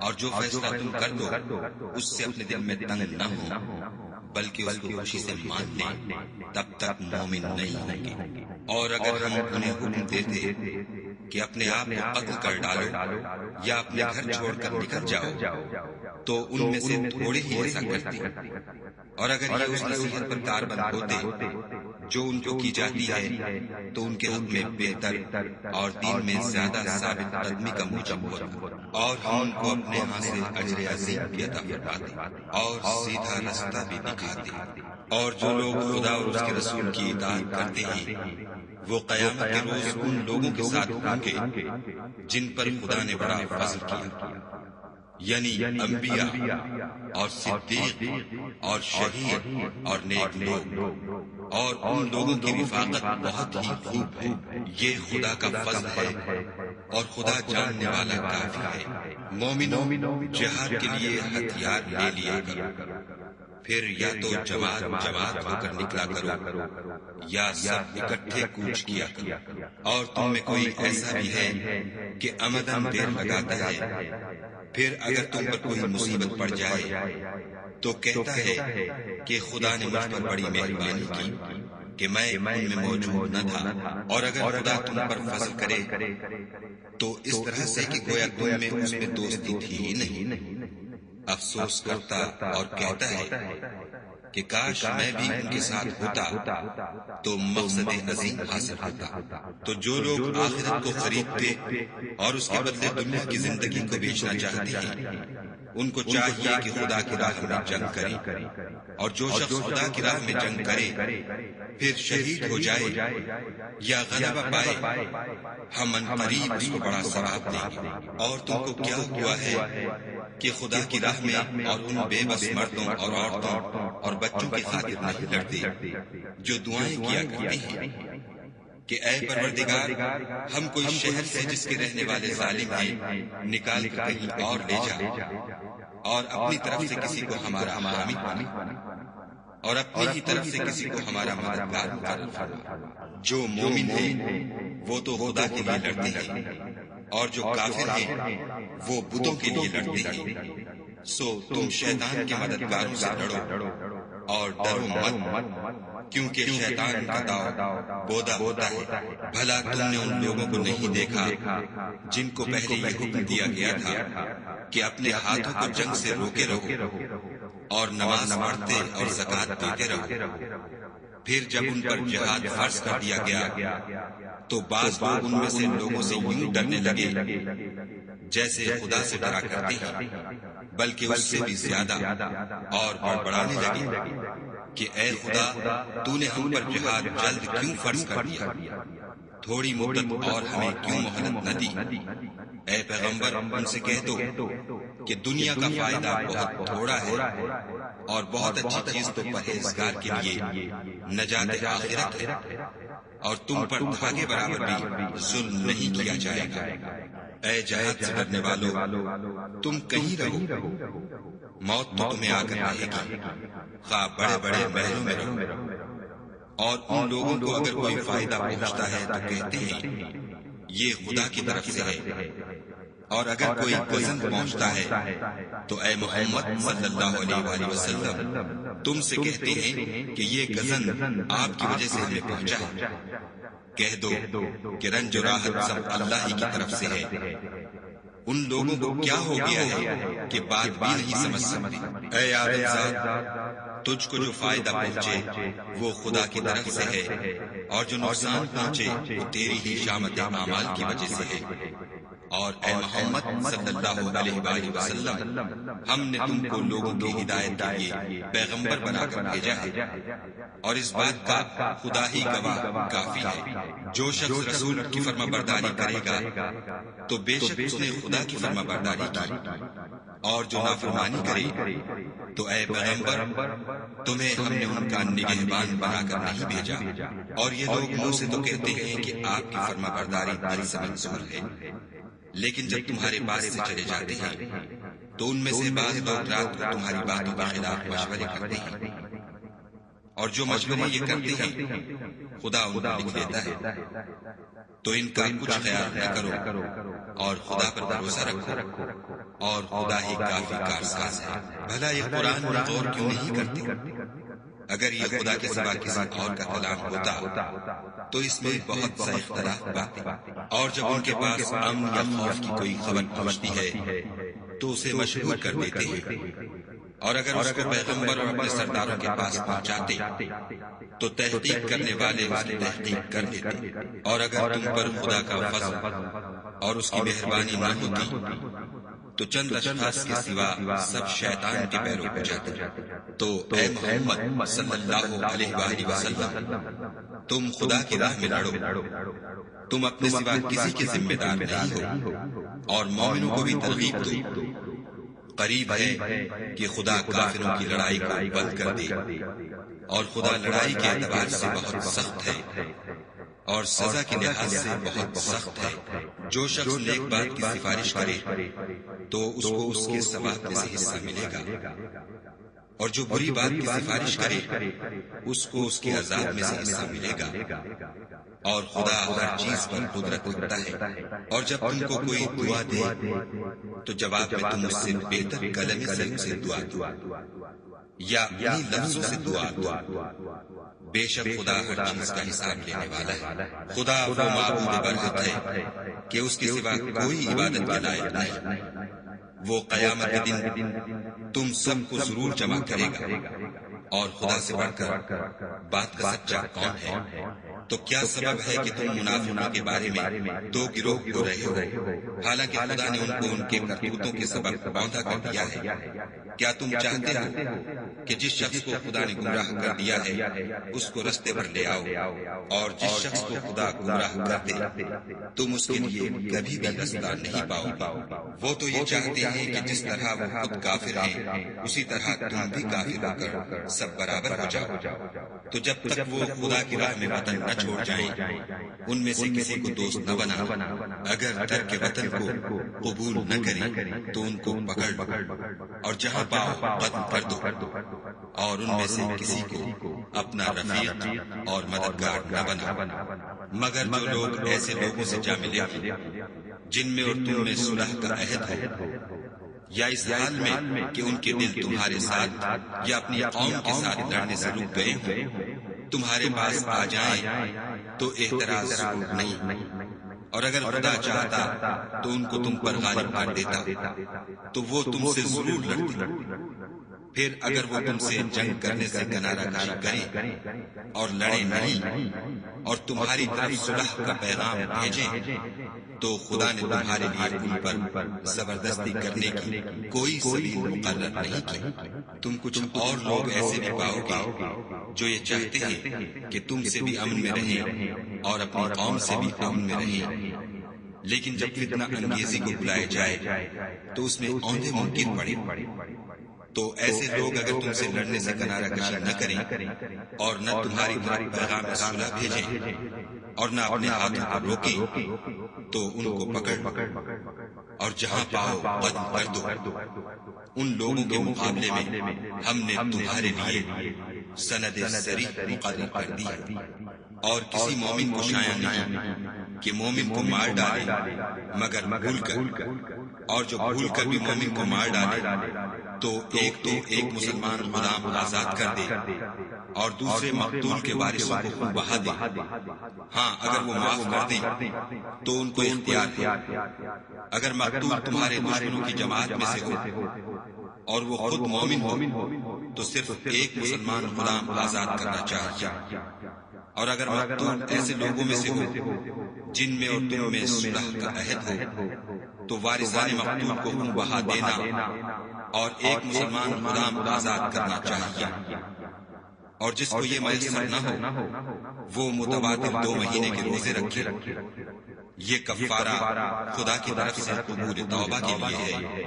B: اور جو فیصلہ تم کر دو اس سے اپنے دل میں تنگ نہ ہو بلکہ اس کو خوشی سے مان لیں، تب تک مومن نہیں ہوں گے۔ اور اگر ہم انہیں حکم دیتے کہ اپنے آپ کو قتل کر ڈالو یا اپنے گھر چھوڑ کر نکل جاؤ تو ان میں سے تھوڑے ہی ایسا کرتے، اور اگر یہ اس نصیحت پر کاربند ہوتے جو ان کو کی جاتی ہے تو ان کے حق میں بہتر اور دین میں زیادہ ثابت قدمی کا موجب ہوتا، اور ہم ان کو اپنے ہاں سے اجر عظیم بھی عطا فرماتے اور سیدھا رستہ بھی دکھاتے۔ اور جو لوگ خدا اور اس کے رسول کی اطاعت کرتے ہیں وہ قیامت کے روز ان لوگوں کے ساتھ ہوں گے جن پر خدا نے بڑا فضل کیا، یعنی انبیاء اور صدیق اور شہید اور نیک لوگ، اور ان لوگوں کی رفاقت بہت ہی خوب ہے۔ یہ خدا کا فضل ہے اور خدا جاننے والا کافی ہے۔ مومنوں، جہاد کے لیے ہتھیار لے لیا کرو، پھر یا تو جماعت ہو کر نکلا کرو یا سب اکٹھے کوچ کیا کرو۔ اور تم میں کوئی ایسا بھی ہے کہ عمدن دیر لگاتا ہے، پھر اگر تم پر کوئی مصیبت پڑ جائے تو کہتا ہے کہ خدا نے مجھ پر بڑی مہربانی کی کہ میں ان میں موجود نہ تھا۔ اور اگر خدا تم پر فضل کرے تو اس طرح سے کہ گویا تم میں اس میں دوستی تھی ہی نہیں، افسوس کرتا اور کہتا ہے کہ کاش میں بھی ان کے ساتھ ہوتا تو مقصد عظیم حاصل ہوتا۔ تو جو لوگ آخرت کو خریدتے اور اس کے بدلے دنیا کی زندگی کو بیچنا چاہتے ہیں ان کو چاہیے کہ خدا کی راہ میں جنگ کریں، اور جو شخص خدا کی راہ میں جنگ کرے پھر شہید ہو جائے یا غلبہ پائے ہم عنقریب اس کو بڑا ثواب دیں گے۔ اور تم کو کیا ہوا ہے کہ خدا کی راہ میں اور ان بے بس مردوں اور عورتوں اور بچوں کی خاطر نہیں لڑتے جو دعائیں کیا کرتے ہیں کہ اے پروردگار ہم کوئی شہر سے جس کے رہنے والے ظالم ہیں نکال کر کہیں اور لے جا، اور اپنی طرف سے کسی کو ہمارا حامی بنا اور اپنی ہی طرف سے کسی کو ہمارا مددگار مقرر فرما۔ جو مومن ہیں وہ تو خدا کے لیے لڑتے ہیں اور جو کافر ہیں وہ بتوں کے لیے لڑتے ہیں۔ سو تم شیطان کے مددگاروں سے لڑو اور ڈرو مت، کیونکہ شیطان کا داؤ بودا ہوتا ہے۔ بھلا تم نے ان لوگوں کو نہیں دیکھا جن کو پہلے یہ حکم دیا گیا تھا کہ اپنے ہاتھوں کو جنگ سے روکے رہو اور نماز پڑھتے اور زکوٰۃ دیتے رہو، پھر جب ان پر جہاد فرض کر دیا گیا تو بعض لوگ ان میں سے لوگوں سے یوں ڈرنے لگے جیسے خدا سے ڈرا کرتے ہیں، بلکہ اس سے بھی زیادہ، اور بڑبڑانے لگے کہ اے خدا تو نے ہم پر جہاد جلد کیوں فرض کر دیا؟ تھوڑی مدت اور ہمیں کیوں مہلت نہ دی؟ اے پیغمبر ان سے کہہ دو کہ دنیا کا فائدہ بہت تھوڑا ہے اور بہت اچھی چیز تو پرہیزگار کے لیے نجات آخرت ہے، اور تم پر دھاگے برابر بھی ظلم نہیں کیا جائے گا۔ اے جہاد سے ڈرنے والو، تم کہیں رہو، موت تو تمہیں آ کر رہے گی، خواہ بڑے بڑے محلوں میں رہو۔ اور ان لوگوں کو اگر کوئی فائدہ پہنچتا ہے تو کہتے ہیں یہ خدا کی طرف سے ہے، اور اگر کوئی گزن پہنچتا ہے تو اے محمد صلی اللہ علیہ وآلہ وسلم تم سے کہتے ہیں کہ یہ گزن آپ کی وجہ سے ہمیں پہنچا ہے۔ کہہ دو کہ رنج و راحت سب اللہ ہی کی طرف سے ہے۔ ان لوگوں کو کیا ہو گیا ہے کہ بات بھی نہیں سمجھ سکتے۔ اے آدم زاد، تجھ کو جو فائدہ پہنچے وہ خدا کی طرف سے ہے، اور جو نقصان پہنچے وہ تیری ہی شامت اعمال کی وجہ سے ہے۔ اور اے محمد صلی اللہ علیہ وآلہ وسلم، ہم نے تم کو لوگوں کی ہدایت کے لیے پیغمبر بنا کر بھیجا ہے، اور اس بات کا خدا ہی گواہ کافی ہے۔ جو شخص رسول کی فرما برداری کرے گا تو بے شک اس نے خدا کی فرما برداری کی، اور جو نافرمانی کرے تو اے پیغمبر تمہیں ہم نے ان کا نگہبان بنا کر نہیں بھیجا۔ اور یہ لوگ منہ سے تو کہتے ہیں کہ آپ کی فرما برداری دل سے منظور ہے، لیکن جب تمہارے پاس سے چلے جاتے ہیں تو ان میں سے بعض لوگ رات کو تمہاری باتوں کے خلاف مشورے کرتے ہیں، اور جو مشورے یہ کرتے ہیں خدا ان کو لکھ لیتا ہے۔ تو ان کا کچھ خیال نہ کرو اور خدا پر بھروسہ رکھو، اور خدا ہی کافی کارساز ہے۔ بھلا یہ قرآن میں غور کیوں نہیں کرتے؟ اگر یہ خدا کے سوا کسی اور کا کلام ہوتا تو اس میں بہت سا اختلاف باتیں، اور جب ان کے پاس امن یا خوف کی کوئی خبر پہنچتی ہے تو اسے مشہور کر دیتے ہیں، اور اگر اس کو پیغمبر اور اپنے سرداروں کے پاس پہنچاتے تو تحقیق کرنے والے اس کی تحقیق کر دیتے۔ اور اگر تم پر خدا کا فضل اور اس کی مہربانی نہ ہوتی تو چند اشخاص کے سوا سب شیطان کے پیروں ہو جاتے۔ تو اے محمد صلی اللہ علیہ وآلہ وسلم، تم خدا کی راہ میں لڑو، تم اپنے سوا کسی کے ذمہ دار نہیں ہو، اور مومنوں کو بھی ترغیب دو۔ قریب ہے کہ خدا کافروں کی لڑائی کو بند کر دے، اور خدا لڑائی کے اعتبار سے بہت سخت ہے اور سزا کے لحاظ سے بہت سخت ہے۔ جو شخص نیک بات کی سفارش کرے تو اس کو اس کے ثواب میں سے حصہ ملے گا، اور جو بری بات کی سفارش کرے اس کو اس کے عذاب میں سے حصہ ملے گا۔ اور خدا ہر چیز پر قدرت رکھتا ہے، اور جب تم کو کوئی دعا دے تو جواب میں تم اس سے بہتر کلمے سے اسے دعا دو، یا انہی لفظوں سے دعا دو۔ بے شک خدا ہر چیز کا حساب لینے والا ہے۔ خدا وہ معبود برحق ہے کہ اس کے سوا کوئی عبادت کے لائق نہیں۔ وہ قیامت کے دن تم سب کو ضرور جمع کرے گا، اور خدا سے بڑھ کر بات کا سچا کون ہے؟ تو کیا سبب ہے کہ تم منافقوں کے بارے میں دو گروہ ہو رہے ہو، حالانکہ خدا نے ان کو ان کے کرتوتوں کے سبب بوندھا کر دیا ہے؟ کیا تم چاہتے ہو کہ جس شخص کو خدا نے گمراہ کر دیا ہے اس کو رستے پر لے آؤ، اور جس شخص کو خدا گمراہ کر دے تم اس کے لیے کبھی بھی رستہ نہیں پاؤ گے؟ وہ تو یہ چاہتے ہیں کہ جس طرح وہ خود کافر ہیں اسی طرح تم بھی کافر ہو کر سب برابر ہو جاؤ۔ تو جب تک وہ خدا کی راہ میں وطن نہ چھوڑ جائیں ان میں سے کسی کو دوست نہ بنا، اگر ترک وطن کو قبول نہ کریں تو ان کو پکڑ لو اور جہاں پاؤ قتل کر دو، اور ان میں سے کسی کو اپنا رفیق اور مددگار نہ بنا، مگر جو لوگ ایسے لوگوں سے جا ملے جن میں اور تم میں صلح کا عہد ہو، یا اس حال میں کہ ان کے دل تمہارے ساتھ یا اپنی قوم کے ساتھ لڑنے سے رک گئے ہوں، تمہارے پاس آ جائیں تو اعتراض ضرور نہیں، اور اگر خدا چاہتا تو ان کو تم پر غالب کر دیتا تو وہ تم سے ضرور لڑتے۔ پھر اگر وہ تم سے جنگ کرنے سے کنارہ کشی کریں اور لڑیں نہیں اور تمہاری طرف صلح کا پیغام بھیجیں تو خدا نے تمہارے لیے ان پر زبردستی کرنے کی کوئی سبیل مقرر نہیں کی۔ تم کچھ اور لوگ ایسے بھی پاؤ گے جو یہ چاہتے ہیں کہ تم سے بھی امن میں رہیں اور اپنی قوم سے بھی امن میں رہیں، لیکن جب فتنہ انگیزی کو بلائے جائے تو اس میں اوندھے منکر پڑے۔ تو ایسے لوگ اگر تم سے لڑنے سے کنارہ کشی نہ کریں اور نہ تمہاری طرف پیغام صلح بھیجیں اور نہ اپنے ہاتھوں کو روکیں تو ان کو پکڑ اور جہاں پاؤ قتل کر دو۔ ان لوگوں کے مقابلے میں ہم نے تمہارے لیے سند صریح مقرر کر دی، اور کسی مومن کو شایع نہیں کہ مومن کو مار ڈالے مگر بھول کر، اور جو بھول کر بھی مومن کو مار ڈالے تو ایک مسلمان غلام آزاد کر دے اور دوسرے مقتول کے وارثوں کو خون بہا دے۔ ہاں اگر وہ معاف کر دیں تو ان کو اختیار ہے۔ اگر مقتول تمہارے دشمنوں کی جماعت میں سے ہو اور وہ خود مومن ہو تو صرف ایک مسلمان غلام آزاد کرنا چاہیے، اور اگر مقتول ایسے لوگوں میں سے ہو جن میں اور تم میں صلح کا عہد ہو تو وارثان مقتول کو خون بہا دینا اور ایک مسلمان غلام آزاد کرنا چاہیے، اور جس کو یہ میسر نہ ہو وہ متواتر 2 مہینے کے روزے رکھے۔ یہ کفارہ خدا کی طرف سے قبول توبہ کے لیے ہے،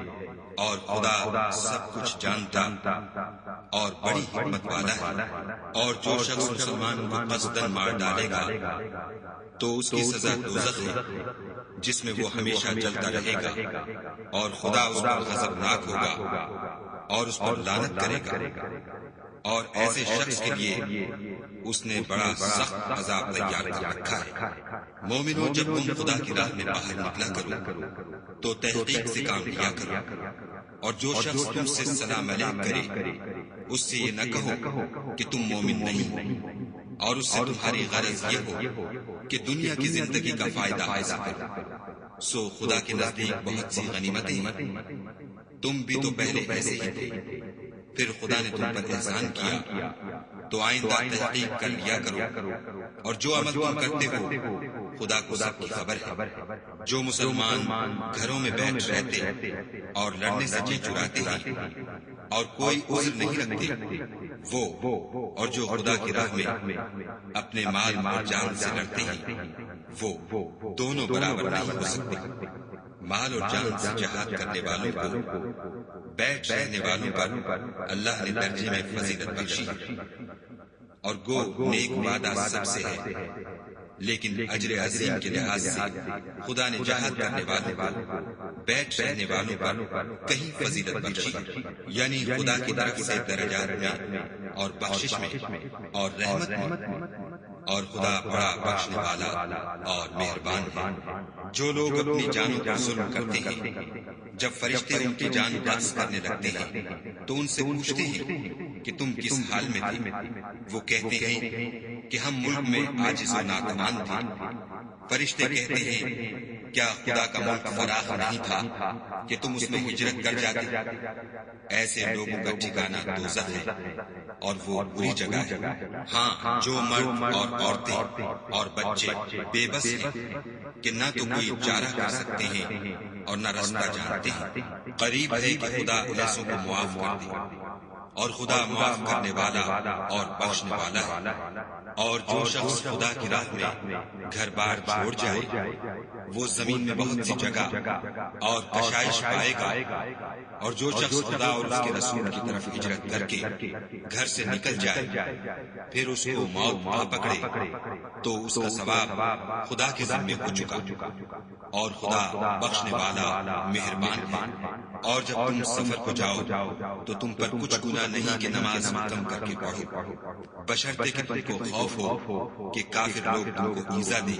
B: اور خدا سب کچھ جانتا اور بڑی حکمت والا ہے۔ اور جو شخص مسلمان کو قصداً مار ڈالے گا تو اس کی سزا دوزخ ہے جس میں وہ ہمیشہ جلتا رہے گا، اور خدا اس پر غضبناک ہوگا اور اس پر لعنت کرے گا، اور ایسے شخص کے لیے اس نے بڑا سخت عذاب تیار کر رکھا ہے۔ مومنوں، جب تم خدا کی راہ میں باہر نکلا کرو تو تحقیق سے کام لیا کرو، اور جو شخص تم سے سلام علیک کرے اس سے یہ نہ کہو کہ تم مومن نہیں، اور اس سے تمہاری غرض یہ ہو کہ دنیا کی زندگی کا فائدہ حاصل کرو۔ سو خدا کے نزدیک بہت سی غنیمتیں ہیں، تم بھی تو پہلے ایسے ہی تھے، پھر خدا نے تم پر احسان کیا تو آئندہ تحقیق کر لیا کرو، اور جو عمل تم کرتے ہو خدا کو سب کی خبر ہے۔ جو مسلمان گھروں میں بیٹھ رہتے اور لڑنے سے جی چراتے ہیں اور کوئی عذر نہیں رکھتے وہ، اور جو خدا کی راہ میں اپنے مال اور جان سے لڑتے ہیں وہ دونوں برابر نہیں ہو سکتے۔ مال اور جان سے جہاد کرنے والوں کو بیٹھ رہنے والوں پر اللہ نے درجے میں فضیلت بخشی ہے، اور گو نیک وعدہ سب سے ہے، لیکن اجر عظیم کے لحاظ سے خدا نے جہاد کرنے والوں کو بیٹھ رہنے والوں پر کہیں فضیلت بخشی، یعنی خدا کی طرف سے درجات میں اور بخشش میں اور رحمت میں، اور خدا بڑا بخشنے والا اور مہربان ہے۔ جو لوگ اپنی جانوں پر ظلم کرتے ہیں جب فرشتے ان کی جان قبض کرنے لگتے ہیں تو ان سے پوچھتے ہیں کہ تم کس حال میں تھے؟ وہ کہتے ہیں کہ ہم ملک میں عاجز و ناتوان تھے۔ فرشتے کہتے ہیں کیا خدا کا ملک فراخ نہیں تھا کہ تم اس میں ہجرت کر جاتے؟ ایسے لوگوں کا ٹھکانہ دوزخ ہے اور وہ بری جگہ ہے۔ ہاں، جو مرد اور عورتیں اور بچے بے بس ہیں کہ نہ تو کوئی چارہ کر سکتے ہیں اور نہ رستہ جانتے ہیں، قریب ہے کہ خدا ایسوں کو معاف کر دے، اور خدا معاف کرنے والا اور بخشنے والا ہے۔ اور جو شخص خدا کی راہ میں گھر بار چھوڑ جائے وہ زمین میں بہت سی جگہ اور کشائش پائے گا، اور جو شخص خدا اور اس کے رسول کی طرف ہجرت کر کے گھر سے نکل جائے پھر اس کو موت آ پکڑے تو اس کا ثواب خدا کے ذمے ہو چکا، اور خدا بخشنے والا مہربان ہے۔ اور جب تم سفر کو جاؤ تو تم پر کچھ گناہ نہیں کہ نماز کم کر کے پڑھو، بشرطے کہ تم کو خوف ہو کہ کافر لوگ تم کو ایذا دیں،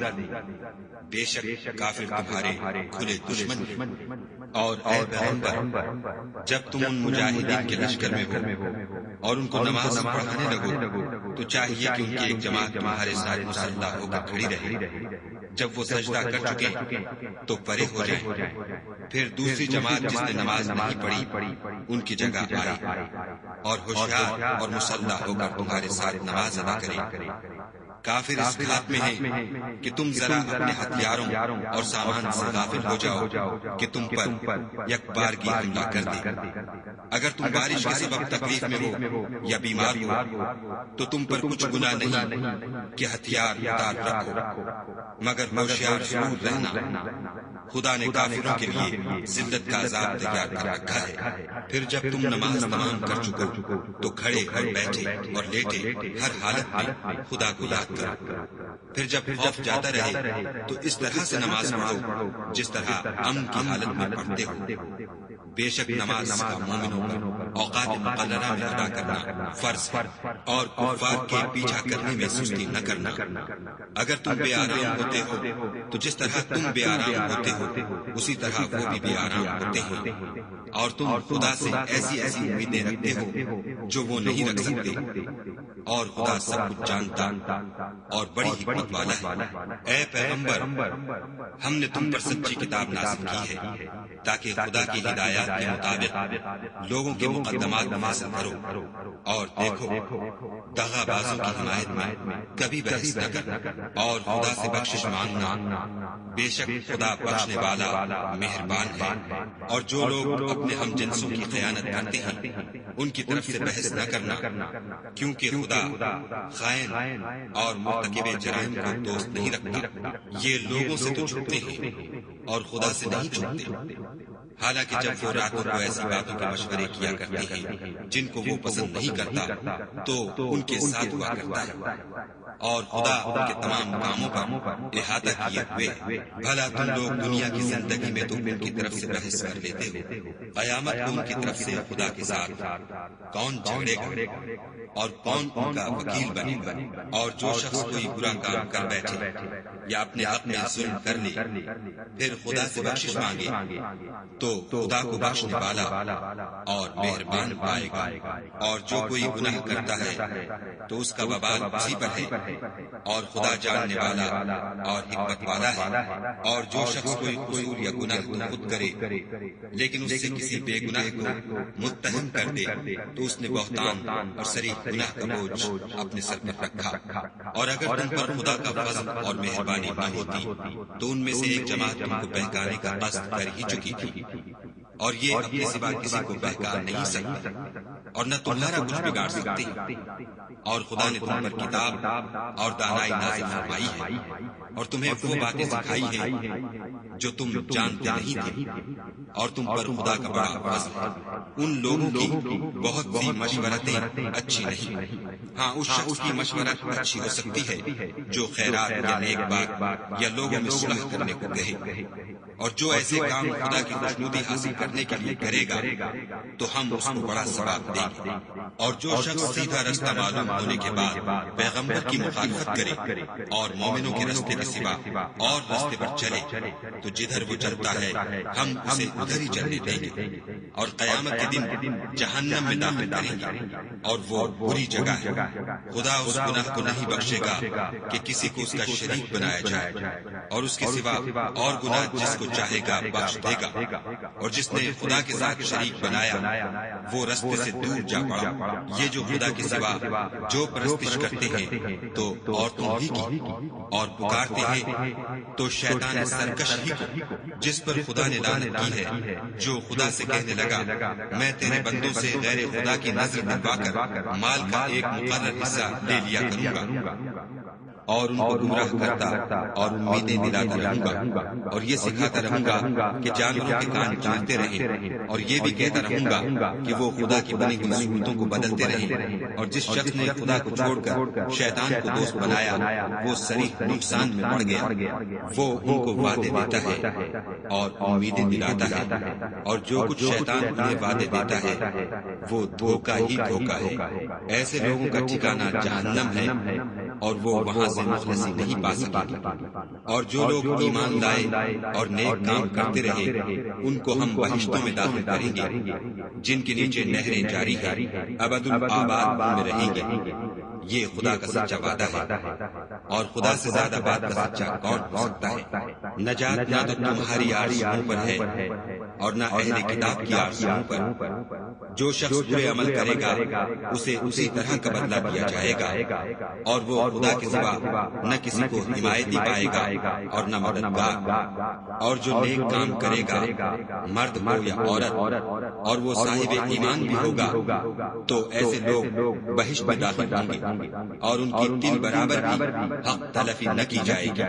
B: بے شک کافر تمہارے کھلے دشمن ہیں۔ اور اے پیغمبر، جب تم ان مجاہدین کے لشکر میں ہو اور ان کو نماز پڑھانے لگو تو چاہیے کہ ان کی ایک جماعت تمہارے ساتھ مسلح ہو کر کھڑی رہے، جب وہ سجدہ کر چکے تو پرے ہو جائیں، پھر دوسری جماعت جس نے نماز نہیں پڑھی ان کی جگہ آئے اور ہوشیار اور مسلح ہو کر تمہارے ساتھ نماز ادا کرے۔ کافر اس حالت میں ہے کہ تم ذرا اپنے ہتھیاروں اور سامان سے غافل ہو جاؤ کہ تم پر یک بارگی حملہ کر دے۔ اگر تم بارش کے سبب تکلیف میں ہو یا بیمار ہو تو تم پر کچھ گناہ نہیں کہ ہتھیار اتار رکھو، مگر ہوشیار ضرور رہنا، خدا نے کافروں کے لیے ذلت کا عذاب تیار کر رکھا ہے۔ پھر جب تم نماز تمام کر چکو تو کھڑے اور بیٹھے اور لیٹے ہر حالت میں خدا کو یاد کرو۔ پھر جب خوف جاتا رہے تو اس طرح سے نماز پڑھو جس طرح امن کی حالت میں پڑھتے ہو۔ بے شک نماز کا مومنوں پر اوقات مقررہ میں ادا کرنا فرض ہے، اور کفار کے پیچھا کرنے میں سستی نہ کرنا۔ اگر تم بے آرام ہوتے ہو تو جس طرح تم بے آرام ہوتے ہو اسی طرح وہ بھی بے آرام ہوتے ہیں، اور تم خدا سے ایسی ایسی امیدیں رکھتے ہو جو وہ نہیں رکھ سکتے، اور خدا سب کچھ جانتا اور بڑی حکمت والا ہے۔ اے پیغمبر، ہم نے تم پر سچی کتاب نازل کی ہے تاکہ خدا کی ہدایات کے مطابق لوگوں کے مقدمات حاصل کرو، اور دیکھو دغا بازوں کی حمایت میں کبھی بحث نہ کرنا، اور خدا سے بخشش مانگنا، بے شک خدا بخشنے والا مہربان ہے۔ اور جو لوگ اپنے ہم جنسوں کی خیانت کرتے ہیں ان کی طرف سے بحث نہ کرنا، کیونکہ خدا خائن اور مرتکب جرائم کو دوست نہیں رکھتا۔ یہ لوگوں سے تو چھپتے ہیں اور خدا سے نہیں چھپتے، حالانکہ جب وہ راتوں کو ایسی باتوں کے مشورے کیا کرتے ہیں جن کو وہ پسند نہیں کرتا تو ان کے ساتھ ہوا کرتا ہے، اور خدا ان کے تمام کاموں پر احاطہ کیے ہوئے۔ بھلا تم لوگ دنیا کی زندگی میں تو ان کی طرف سے بحث کر لیتے ہو، قیامت کو ان کی طرف سے خدا کے ساتھ کون جھگڑے گا اور کون ان کا وکیل بنے گا؟ اور جو شخص کوئی برا کام کر بیٹھے یا اپنے حق میں ظلم کر لے پھر خدا سے بخشش مانگے تو خدا کو بخشنے والا اور مہربان پائے گا، اور جو کوئی گناہ کرتا ہے تو اس کا وبال اسی پر ہے، اور خدا جاننے والا اور حکمت والا ہے۔ اور جو شخص کوئی قصور یا گناہ تو خود کرے لیکن اس سے کسی بے گناہ کو متہم کر دے تو اس نے بہتان اور صریح گناہ کا بوجھ اپنے سر پر رکھا۔ اور اگر تم پر خدا کا فضل اور مہربانی نہ ہوتی تو ان میں سے ایک جماعت تم کو بہکانے کا قصد کر ہی چکی تھی، اور یہ اپنے سوا کسی کو بہکا نہیں سکتے اور نہ تمہارا کچھ بگاڑ سکتے۔ اور خدا نے تم پر کتاب اور دانائی نازل فرمائی ہے اور تمہیں وہ باتیں سکھائی ہیں جو تم جانتے نہیں تھے، اور تم پر خدا کا بڑا فضل ہے۔ ان لوگوں کی بہت سی مشورتیں اچھی نہیں، ہاں اس شخص کی مشورت اچھی ہو سکتی ہے جو خیرات یا نیک بات یا لوگوں میں صلح کرنے کو کہے، اور جو ایسے کام خدا کی خوشنودی حاصل کرنے کے لیے کرے گا تو ہم اس کو بڑا ثواب دیں گے۔ اور جو شخص سیدھا رستہ معلوم ہونے کے بعد پیغمبر کی مخالفت کرے اور مومنوں کے رستے کے سوا اور رستے پر چلے تو جدھر وہ چلتا ہے ہم اسے ادھر ہی چلنے دیں گے، اور قیامت کے دن جہنم میں داخل کریں گے، اور وہ بری جگہ ہے۔ خدا اس گناہ کو نہیں بخشے گا کہ کسی کو اس کا شریک بنایا جائے، اور اس کے سوا اور گناہ جس کو چاہے گا بخش دے گا، اور جس نے خدا کے ساتھ شریک بنایا وہ رستے سے دور جا پڑا۔ یہ جو خدا کے سوا جو پرستش کرتے ہیں تو عورتوں ہی کی، اور پکارتے ہیں تو شیطان سرکش ہی کو، جس پر خدا نے لعنت کی ہے، جو خدا سے کہنے لگا میں تیرے بندوں سے غیر خدا کی نظر دلوا کر مال کا ایک مقرر حصہ لے لیا کروں گا، اور ان کو گمراہ کرتا اور امیدیں دلاتا رہوں گا، اور یہ سکھاتا رہوں گا کہ جانوروں کے کان چلتے رہیں، اور یہ بھی کہتا رہوں گا کہ وہ خدا کی بنی ہوئی صورتوں کو بدلتے رہیں۔ اور جس شخص نے خدا کو چھوڑ کر شیطان کو دوست بنایا وہ صریح نقصان میں پڑ گیا۔ وہ ان کو وعدے دیتا ہے اور امیدیں دلاتا ہے، اور جو کچھ شیطان انہیں وعدے دیتا ہے وہ دھوکہ ہی دھوکہ ہے۔ ایسے لوگوں کا ٹھکانہ جہنم ہے اور وہ وہاں سے مخلصی نہیں پا سکیں گے۔ اور جو لوگ ایمان لائے اور نیک کام کرتے رہے ان کو ہم بہشتوں میں داخل کریں گے جن کے نیچے نہریں جاری ہیں، ابدالآباد ان میں رہیں گے۔ یہ خدا کا سچا وعدہ ہے، اور خدا سے زیادہ بات کا سچا کون ہو سکتا ہے؟ نجات نہ تو تمہاری آرزوؤں پر ہے اور نہ اہل کتاب کی آرزوؤں پر۔ جو شخص برے عمل کرے گا اسے اسی طرح کا بدلہ دیا جائے گا، اور وہ خدا کے سوا نہ کسی کو حمایتی پائے گا اور نہ مددگار۔ اور جو نیک کام کرے گا، مرد ہو یا عورت، اور وہ صاحب ایمان بھی ہوگا، تو ایسے لوگ بہشت میں داخل ہوں گے، اور ان کی دل برابر بھی حق تلفی نہ کی جائے گی۔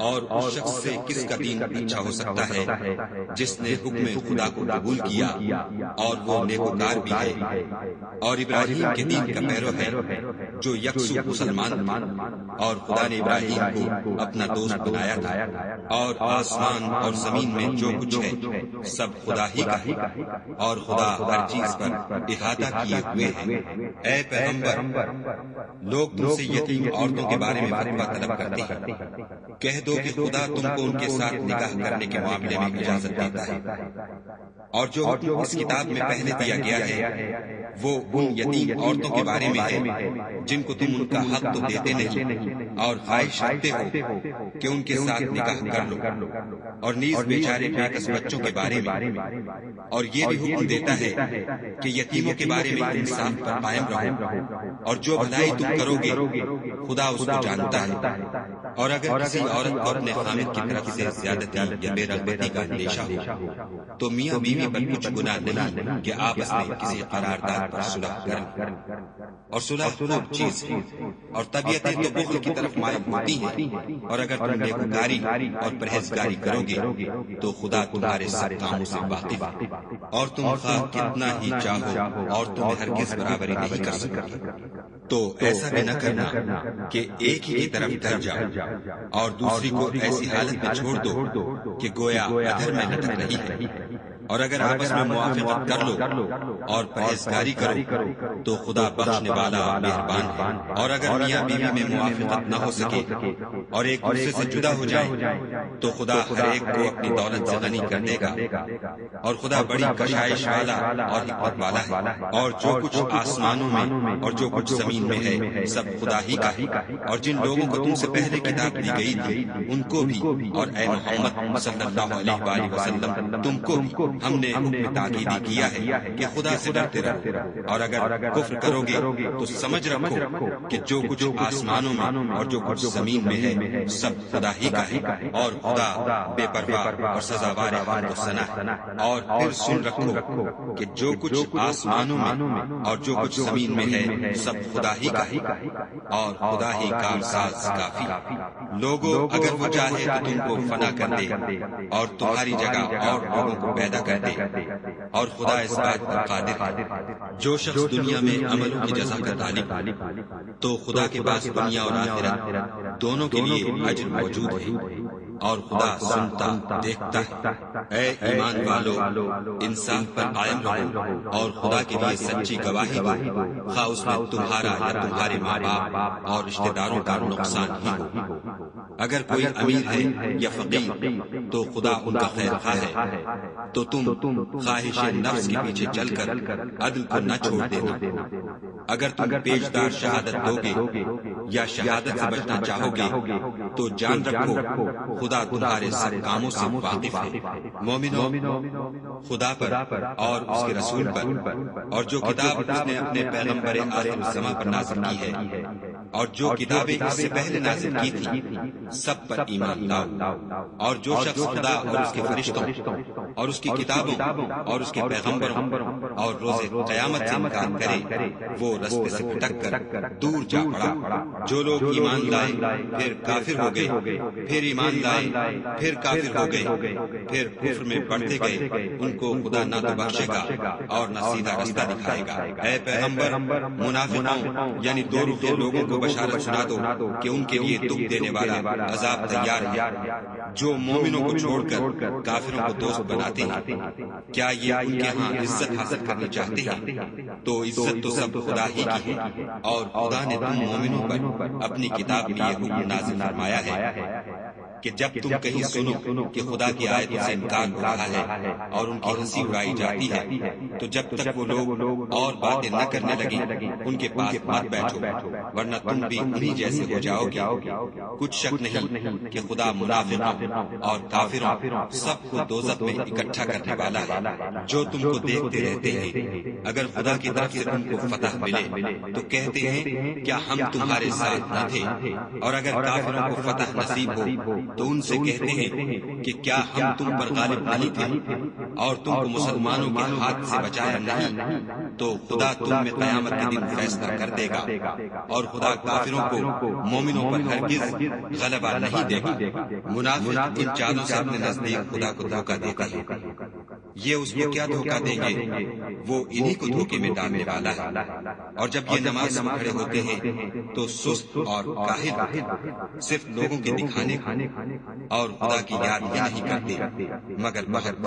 B: اور اس شخص سے کس کا دین اچھا ہو سکتا ہے جس نے حکم خدا کو قبول کیا اور وہ نیکوکار بھی ہے، اور ابراہیم کے دین کا پیرو ہے جو یکسو مسلمان تھے۔ اور خدا نے ابراہیم کو اپنا دوست بنایا تھا، اور آسمان اور زمین میں جو کچھ ہے سب خدا ہی کا ہے، اور خدا ہر چیز پر احاطہ کیے ہوئے ہے۔ اے پیغمبر، لوگ تم سے یتیم عورتوں کے بارے میں فتویٰ طلب کرتے ہیں، کہہ دو کہ خدا تم کو ان کے ساتھ نکاح کرنے کے معاملے میں اجازت دیتا ہے، اور جو حکم اس کتاب میں پہلے دیا گیا ہے وہ ان یتیم عورتوں کے بارے میں ہے جن کو تم ان کا حق تو دیتے نہیں، اور خواہش رکھتے ہو کہ ان کے ساتھ نکاح کر لو، اور نیز بیچارے بے کس بچوں کے بارے میں۔ اور یہ بھی حکم دیتا ہے کہ یتیموں کے بارے میں انصاف پر قائم رہو، اور جو بھلائی تم کرو گے خدا اس کو جانتا ہے۔ اور اگر کسی عورت کو اپنے خامد کی طرف سے زیادتی یا بے رغبتی کا اندیشہ ہو تو میاں بیوی پر کچھ گناہ نہیں کہ آپس میں کسی قرارداد پر صلح کریں، اور صلح خوب چیز ہے، اور طبیعتیں تو بخل کی طرف مائل ہوتی ہیں۔ اور اگر تم نیکوکاری اور پرہیزگاری کرو گے تو خدا تمہارے سب کاموں سے واقف ہے، اور تم خواہ کتنا ہی چاہو عورتوں میں ہرگز برابری نہیں کر سکتے۔ تو ایسا بھی نہ کرنا کہ ایک ہی کی طرف ڈر جاؤ اور دوسری کو ایسی حالت میں چھوڑ دو کہ گویا ادھر میں لٹک رہی ہے۔ اور اگر آپس میں موافقت کر لو اور پرہیزگاری کرو تو خدا بخشنے والا مہربان ہے۔ اور اگر میاں بیوی میں موافقت نہ ہو سکے اور ایک دوسرے سے جدا ہو جائیں تو خدا ہر ایک کو اپنی دولت سے غنی کر دے گا، اور خدا بڑی کشائش والا اور حکمت والا ہے۔ اور جو کچھ آسمانوں میں اور جو کچھ زمین میں ہے سب خدا ہی کا ہے۔ اور جن لوگوں کو تم سے پہلے کتاب دی گئی تھی ان کو بھی، اور اے محمد صلی اللہ علیہ وآلہ وسلم تم کو بھی ہم نے حکم تاکیدی کیا ہے کہ خدا سے ڈرتے رہو، اور اگر کفر کرو گے تو سمجھ رکھو کہ جو کچھ آسمانوں میں اور جو کچھ زمین میں ہے سب خدا ہی کا ہے، اور خدا بے پرواہ اور سزاوار حمد و ثنا ہے۔ اور پھر سن رکھو کہ جو کچھ آسمانوں میں اور جو کچھ زمین میں ہے سب خدا ہی کا ہے، اور خدا ہی کارساز کافی۔ لوگوں اگر وہ چاہے تو تم کو فنا کر دے اور تمہاری جگہ اور لوگوں کو پیدا کر دے، اور خدا اس بات پر قادر ہے۔ جو شخص دنیا میں عملوں کی جزا کا طالب تو خدا کے پاس دنیا اور آخرت دونوں کے لیے اجر موجود ہے، اور خدا سنتا دیکھتا ہے۔ اے ایمان والو، انصاف پر قائم رہو اور خدا کے لیے سچی گواہی دو، خواہ اس میں تمہارا یا تمہارے ماں باپ اور رشتہ داروں کا نقصان ہی ہو۔ اگر کوئی امیر ہے یا فقیر تو خدا ان کا خیر خواہ ہے، تو تم خواہش نفس کے پیچھے چل کر عدل کو نہ چھوڑ دینا۔ اگر تم پیشدار شہادت دو گے یا شہادت سے بچنا چاہو گے تو جان رکھو خدا تمہارے سب کاموں سے واقف ہے۔ مومنو، خدا پر اور اس کے رسول پر اور جو کتاب اس نے اپنے پیغمبر آخر الزماں پر نازل کی ہے اور جو کتابیں اس سے پہلے نازل کی تھی سب پر ایمان لاؤ۔ اور جو شخص خدا اور اس کے فرشتوں اور اس کی کتابوں اور اس کے پیغمبروں اور روز قیامت سے انکار کرے وہ رستے سے بھٹک کر دور جا پڑا۔ جو لوگ ایمان لائے پھر کافر ہو گئے، پھر ایمان لائے پھر کافر ہو گئے، پھر کفر میں بڑھتے گئے، ان کو خدا نہ تو بخشے گا اور نہ سیدھا رستہ دکھائے گا۔ اے پیغمبر، منافقوں یعنی دو رخے لوگوں کو بشارت سنا دو کہ ان کے لیے دکھ دینے والا عذاب تیار ہے۔ جو مومنوں کو چھوڑ کر کافروں کو دوست بنا بناتے ہیں؟ کیا یہ ان کے ہاں عزت حاصل کرنی چاہتے ہیں؟ تو عزت تو سب خدا ہی کی ہے، اور خدا نے تم مومنوں پر اپنی کتاب میں یہ حکم نازل فرمایا ہے کہ جب تم کہیں سنو کہ خدا کی آیتوں سے انکار ہو رہا ہے اور ان کی ہنسی اڑائی جاتی ہے، تو جب تک وہ لوگ اور باتیں نہ کرنے لگیں ان کے پاس مت بیٹھو، ورنہ تم بھی انہی جیسے ہو جاؤ گے۔ کچھ شک نہیں کہ خدا منافقوں اور کافروں سب کو دوزخ میں اکٹھا کرنے والا ہے۔ جو تم کو دیکھتے رہتے ہیں، اگر خدا کی طرف سے تم کو فتح ملے تو کہتے ہیں کیا ہم تمہارے ساتھ نہ تھے، اور اگر کافروں کو فتح نصیب ہو تو ان سے کہتے ہیں کہ کیا ہم تم پر غالب نہیں تھے اور تم کو مسلمانوں کے ہاتھ سے بچایا نہیں؟ تو خدا تم میں قیامت کے دن فیصلہ کر دے گا، اور خدا کافروں کو مومنوں پر ہرگز غلبہ نہیں دے گا۔ منافق ان چالوں سے اپنے نزدیک خدا کو دھوکہ دیتے ہیں۔ یہ اس کو کیا دھوکہ دیں گے؟ وہ انہی کو دھوکے میں ڈالنے والا ہے۔ اور جب یہ نماز میں کھڑے ہوتے ہیں تو سست اور کاہل، صرف لوگوں کے دکھانے اور خدا کی یاد ہی نہیں کرتے، مگر بہت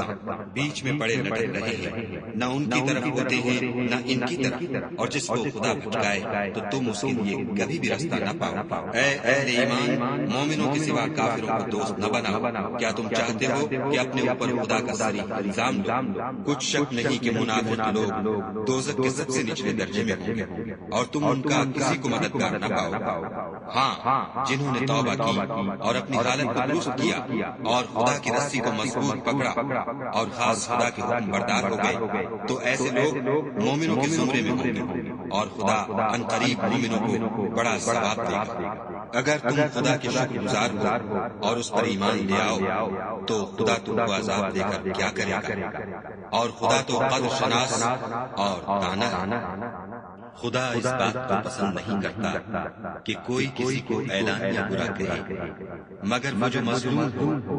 B: بیچ میں پڑے لٹک رہے ہیں، نہ ان کی طرف ہوتے ہیں نہ ان کی طرف، اور جس کو خدا بھٹکائے تو تم اس کے لیے کبھی بھی راستہ نہ پاؤ۔ اے اہل ایمان، مومنوں کے سوا کافروں کو دوست نہ بناؤ۔ کیا تم چاہتے ہو کہ اپنے اوپر خدا کا صریح الزام لو؟ کچھ شک نہیں کہ منافق لوگ دوزخ کے سب سے نچلے درجے میں ہوں گے، اور تم ان کا کسی کو مددگار نہ پاؤ۔ ہاں، جنہوں نے توبہ کی اور اپنی حالت کو درست کیا اور خدا کی رسی کو مضبوط پکڑا اور خاص خدا کے حکم بردار ہو گئے، تو ایسے لوگ مومنوں کے زمرے میں ہوں گے، اور خدا عنقریب مومنوں کو بڑا ثواب دے گا۔ اگر تم خدا کے شکر گزار ہو اور اس پر ایمان لے آؤ تو خدا تم کو عذاب دے کر کیا کرے گا؟ اور خدا تو قدر شناس اور دانا ہے۔ خدا اس بات کو پسند نہیں کرتا کہ کوئی کسی کو اعلان یا برا کہے، مگر وہ جو مظلوم ہو،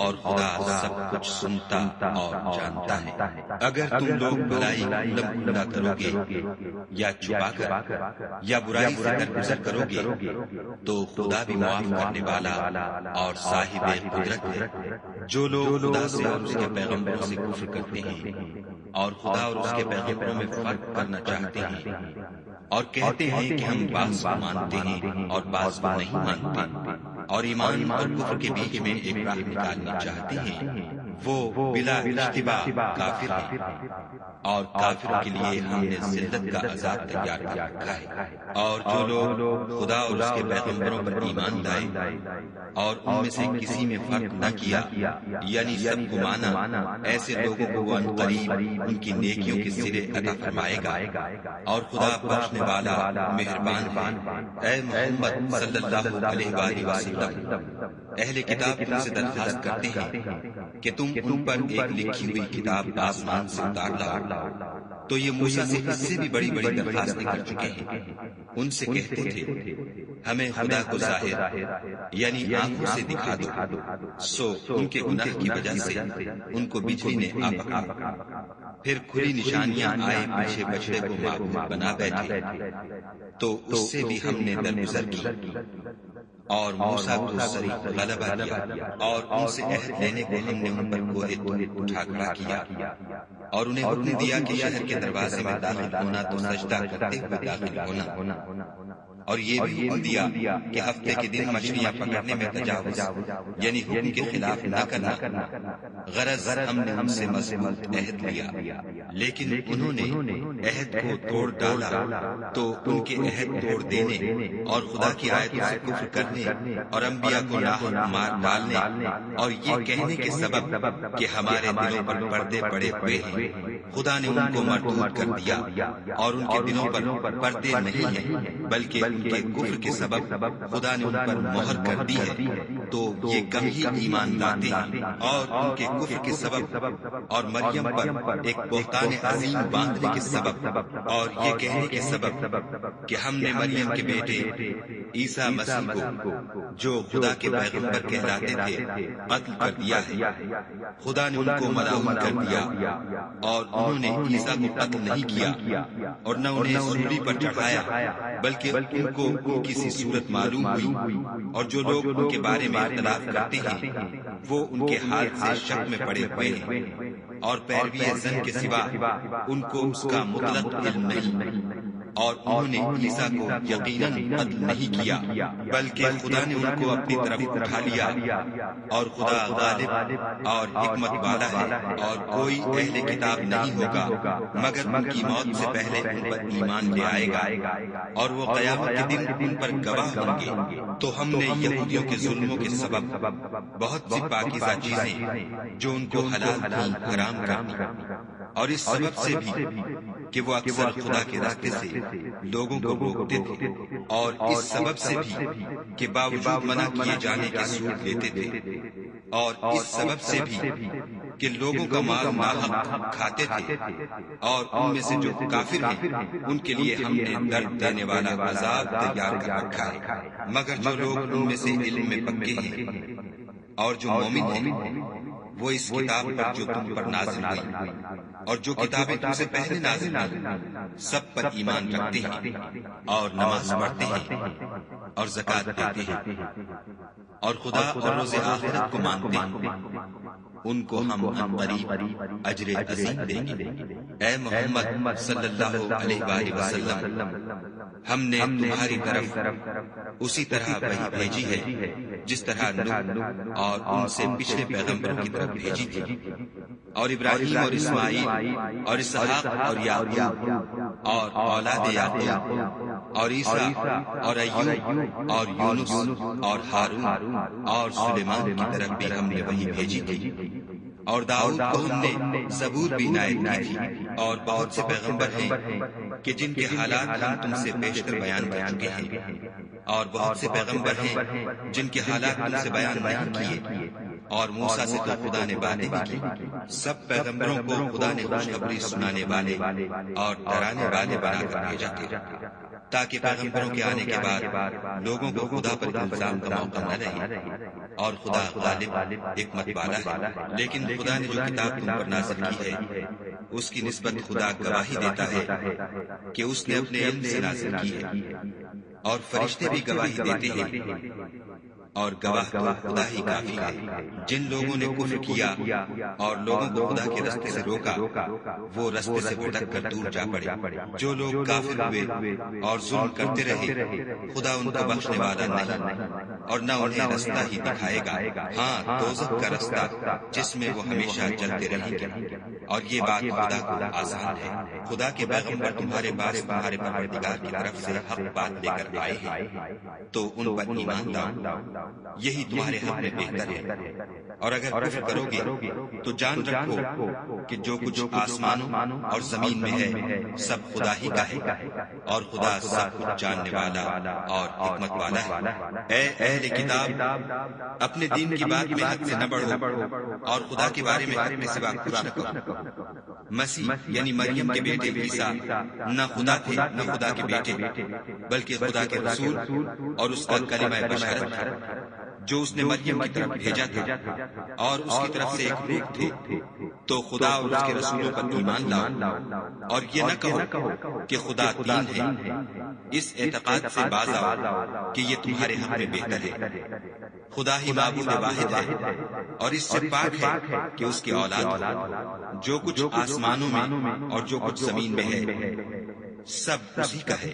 B: اور خدا سب کچھ سنتا اور جانتا ہے۔ اگر تم لوگ بھلائی کھلا کرو گے یا چھپا کر یا برائی سے درگزر کرو گے تو خدا بھی معاف کرنے والا اور صاحب قدرت ہے۔ جو لوگ خدا سے اور اس کے پیغمبروں سے کفر کرتے ہیں اور خدا اور اس کے پیغمبروں میں فرق کرنا چاہتے ہیں اور کہتے ہیں کہ ہم بعض کو مانتے ہیں اور بعض کو نہیں مانتے، اور ایمان اور کفر کے بیچ میں ایک راہ نکالنا چاہتے ہیں، وہ بلا اشتباہ کافر ہیں، اور کافروں کے لیے ہم نے ذلت کا عذاب تیار کر رکھا ہے۔ اور جو لوگ خدا اور اس کے پیغمبروں پر ایمان لائے اور ان میں سے کسی میں فرق نہ کیا، یعنی سب کو مانا، ایسے لوگوں کو وہ عنقریب ان کی نیکیوں کے سرے عطا فرمائے گا، اور خدا بخشنے والا مہربان ہے۔ اے محمد صلی اللہ علیہ وآلہ وسلم، اہل کتاب تم سے درخواست کرتے ہیں کہ تم ان پر ایک لکھی ہوئی کتاب آسمان سے اتار لاؤ، تو یہ موسیٰ سے اس سے بھی بڑی بڑی درخواستیں کر چکے ہیں۔ ان سے کہتے تھے ہمیں خدا کو ظاہر یعنی آنکھوں سے دکھا دو، سو ان کے گناہ کی وجہ سے ان کو بجلی نے آ پکڑا، پھر کھلی نشانیاں آئے پیچھے بچڑے کو معبود بنا بیٹھے، تو اس سے بھی ہم نے درگزر کی اور موسیٰ کو صریح غلبہ دیا، اور ان سے عہد لینے کو ہم نے ان پر کوہ طور اٹھا کھڑا کیا، اور انہیں حکم دیا کہ شہر کے دروازے میں داخل ہونا تو سجدہ کرتے ہوئے داخل ہونا، اور یہ بھی حکم دیا کہ ہفتے کے دن مچھلیاں پکڑنے میں تجاوز یعنی حکم کے خلاف نہ کرنا۔ غرض ہم نے ان سے مضبوط عہد لیا، لیکن انہوں نے عہد کو توڑ ڈالا، تو ان کے عہد توڑ دینے اور خدا کی آیتوں سے کفر کرنے اور انبیاء کو ناحق مار ڈالنے اور یہ کہنے کے سبب کہ ہمارے دلوں پر پردے پڑے ہوئے ہیں، خدا نے ان کو مردود کر دیا، اور ان کے دلوں پر پردے نہیں ہیں بلکہ ان کے کفر کے سبب خدا نے ان پر مہر کر دی ہے، تو یہ کم ہی ایمان لاتے ہیں، اور ان کے کفر کے سبب اور مریم پر ایک بہتان عظیم باندھنے کے سبب اور یہ کہنے کے سبب کہ ہم نے مریم کے بیٹے عیسیٰ مسیح کو جو خدا کے پیغمبر کہلاتے تھے قتل کر دیا ہے، خدا نے ان کو ملعون کر دیا، اور انہوں نے عیسیٰ کو قتل نہیں کیا اور نہ انہیں سولی پر چڑھایا، بلکہ ان کو ان کی سی صورت معلوم ہوئی، اور جو لوگ ان کے بارے میں اختلاف کرتے ہیں وہ ان کے حال سے شک میں پڑے ہوئے ہیں، اور پیروی زن کے سوا ان کو اس کا مطلق علم نہیں، اور انہوں نے عیسیٰ کو یقیناً قتل نہیں کیا بلکہ خدا نے ان کو اپنی طرف اٹھا لیا، اور خدا غالب اور حکمت والا ہے، اور کوئی اہل کتاب نہیں ہوگا مگر ان کی موت سے پہلے ان پر ایمان لے آئے گا، اور وہ قیامت کے دن ان پر گواہ ہوں گے۔ تو ہم نے یہودیوں کے ظلموں کے سبب بہت سی پاکیزہ چیزیں جو ان کو حلال تھیں حرام کر دی، اور اس سبب سے بھی کہ وہ اکثر خدا کے راستے سے لوگوں کو روکتے تھے، اور اس سبب سے بھی کہ باوجود منع کیے جانے کے سود لیتے تھے، اور اس سبب سے بھی کہ لوگوں کا مال ناحق کھاتے تھے، اور ان میں سے جو کافر ہیں ان کے لیے ہم نے درد دینے والا عذاب تیار کر رکھا ہے، مگر جو لوگ ان میں سے علم میں پکے ہیں اور جو مومن ہیں وہ اس کتاب پر جو تم پر نازل ہوئی اور جو کتابیں تم سے پہلے نازل ہوئی سب پر ایمان رکھتے ہیں، اور نماز پڑھتے ہیں اور زکوٰۃ دیتے ہیں، اور خدا اور روز آخرت کو مانتے ہیں، ان کو ہم عنقریب اجر عظیم دیں گے۔ اے محمد صلی اللہ علیہ وآلہ وسلم، ہم نے تمہاری طرف اسی طرح وحی بھیجی ہے جس طرح نوح اور ان سے پچھلے پیغمبروں کی طرف بھیجی تھی، اور ابراہیم اور اسماعیل اور اسحاق اور یعقوب اور اولاد یعقوب اور عیسیٰ اور ایوب اور یونس اور ہارون اور سلیمان کی طرف بھی ہم نے وحی بھیجی تھی، اور داؤد کو ہم نے زبور بھی عنایت کی تھی، اور بہت سے پیغمبر ہیں کہ جن کے حالات ہم تم سے بیشتر بیان کر چکے ہیں، اور بہت سے پیغمبر ہیں جن کے حالات تم سے بیان نہیں کیے، اور موسیٰ سے تو خدا نے باتیں بھی کی۔ سب پیغمبروں کو خدا نے خوشخبری سنانے والے اور ڈرانے والے بنا کر بھیجا تھا، تاکہ پیغمبروں کے آنے کے بعد لوگوں کو خدا پر الزام کا موقع نہ رہے، اور خدا غالب حکمت والا ہے۔ لیکن خدا نے جو کتاب تم پر نازل کی ہے اس کی نسبت خدا گواہی دیتا ہے کہ اس نے اپنے علم سے نازل کی ہے، اور فرشتے بھی گواہی دیتے ہیں، اور گواہ تو خدا ہی کافی ہے۔ جن لوگوں نے کفر کیا اور لوگوں کو خدا کے رستے سے روکا وہ رستے سے بھٹک کر دور جا پڑے۔ جو لوگ کافر ہوئے اور ظلم کرتے رہے خدا ان کو بخشنے والا نہیں، اور نہ انہیں رستہ ہی دکھائے گا، ہاں دوزخ کا رستہ جس میں وہ ہمیشہ جلتے رہیں گے، اور یہ بات خدا کو آسان ہے۔ خدا کے پیغمبر تمہارے پاس تمہارے پروردگار کی طرف سے حق بات لے کر آئے ہیں، تو ان پر ایمان لاؤ، یہی تمہارے حق میں بہتر ہے، اور اگر کفر کرو گے تو جان رکھو کہ جو کچھ آسمانوں اور زمین میں ہے سب خدا ہی کا ہے، اور خدا سب کچھ جاننے والا اور حکمت والا ہے۔ اے اہل کتاب، اپنے دین کی بات میں حد سے نہ بڑھو، اور خدا کے بارے میں حد کے سوا کچھ نہ کہو۔ مسیح یعنی مریم کے بیٹے عیسیٰ نہ خدا تھے نہ خدا کے بیٹے، بلکہ خدا کے رسول اور اس کا کلمہ بشارت تھا جو اس نے مریم کی طرف بھیجا تھا، اور اس کی طرف سے ایک روح تھے۔ تو خدا اور اس کے رسولوں پر ایمان لاؤ، اور یہ نہ کہو کہ خدا تین ہے، اس اعتقاد سے باز آؤ کہ یہ تمہارے حق میں بہتر ہے۔ خدا ہی معبود واحد ہے، اور اس سے پاک ہے کہ اس کی اولاد ہو۔ جو کچھ آسمانوں میں اور جو کچھ زمین میں ہے سب اسی کا ہے،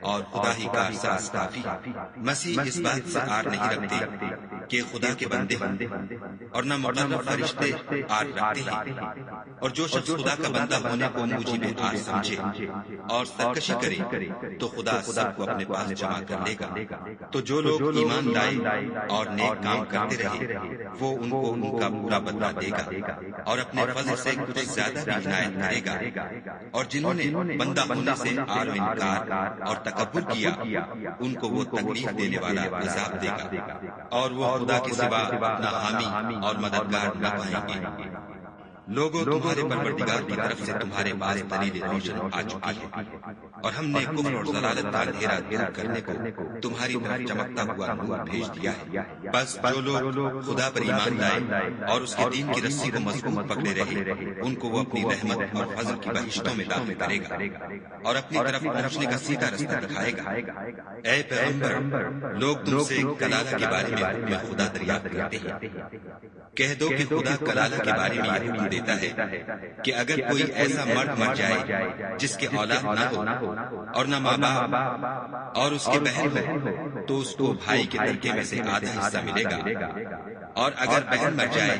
B: اور خدا ہی کا احساس کافی۔ مسیح اس بات سے آر نہیں رکھتے کہ خدا کے بندے ہوں، اور نہ مقرب فرشتے آر رکھتے ہیں، اور جو شخص خدا کا بندہ ہونے کو موجب آر سمجھے اور سرکشی کرے تو خدا سب کو اپنے پاس جمع کر لے گا۔ تو جو لوگ ایمان لائے اور نیک کام کرتے رہے وہ ان کو ان کا پورا بدلہ دے گا، اور اپنے فضل سے کچھ زیادہ بھی عنایت کرے گا۔ اور جنہوں نے بندہ ہونے سے آر و انکار اور تکبر کیا ان کو وہ تکلیف دینے والا عذاب دے گا، اور وہ خدا کے سوا اپنا حامی اور مددگار نہ پائیں گے۔ لوگوں، تمہارے پروردگار کی طرف سے تمہارے پاس دلیل روشن آ چکی ہے، اور ہم نے کفر اور ضلالت کا اندھیرا دور کرنے کو تمہاری طرف چمکتا ہوا نور بھیج دیا ہے۔ بس جو لوگ خدا پر ایمان لائے اور اس کے دین کی رسی کو مضبوط پکڑے رہے، ان کو وہ اپنی رحمت اور فضل کی بہشتوں میں داخل کرے گا اور اپنی طرف پہنچنے کا سیدھا رستہ دکھائے گا۔ اے پیغمبر، لوگ تم سے کلالہ کے بارے میں حکم خدا دریافت کرتے ہیں، کہہ دو کہ خدا کلالہ کے بارے میں یہ حکم دیتا ہے کہ اگر کوئی ایسا مرد مر جائے جس کے اولاد نہ ہو اور نہ ماں باپ اور اس کے بہن ہو تو اس کو بھائی کے ترکے میں سے آدھا حصہ ملے گا، اور اگر بہن مر جائے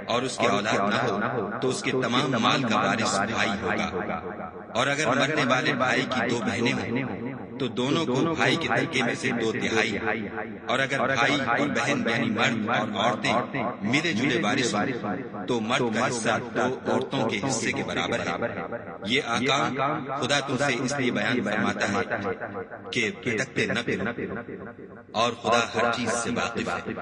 B: اور اس کے اولاد نہ ہو تو اس کے تمام مال کا وارث بھائی ہوگا، اور اگر مرنے والے بھائی کی دو بہنیں ہوں تو دونوں کو بھائی کے ترکے میں سے 2/3، اور اگر بھائی اور بہن یعنی مرد اور عورتیں ملے جلے وارث ہوں تو مرد کا حصہ 2 عورتوں کے حصے کے برابر ہے۔ یہ احکام خدا تم سے اس لیے بیان فرماتا ہے کہ بھٹکتے نہ پھرو، اور خدا ہر چیز سے واقف ہے۔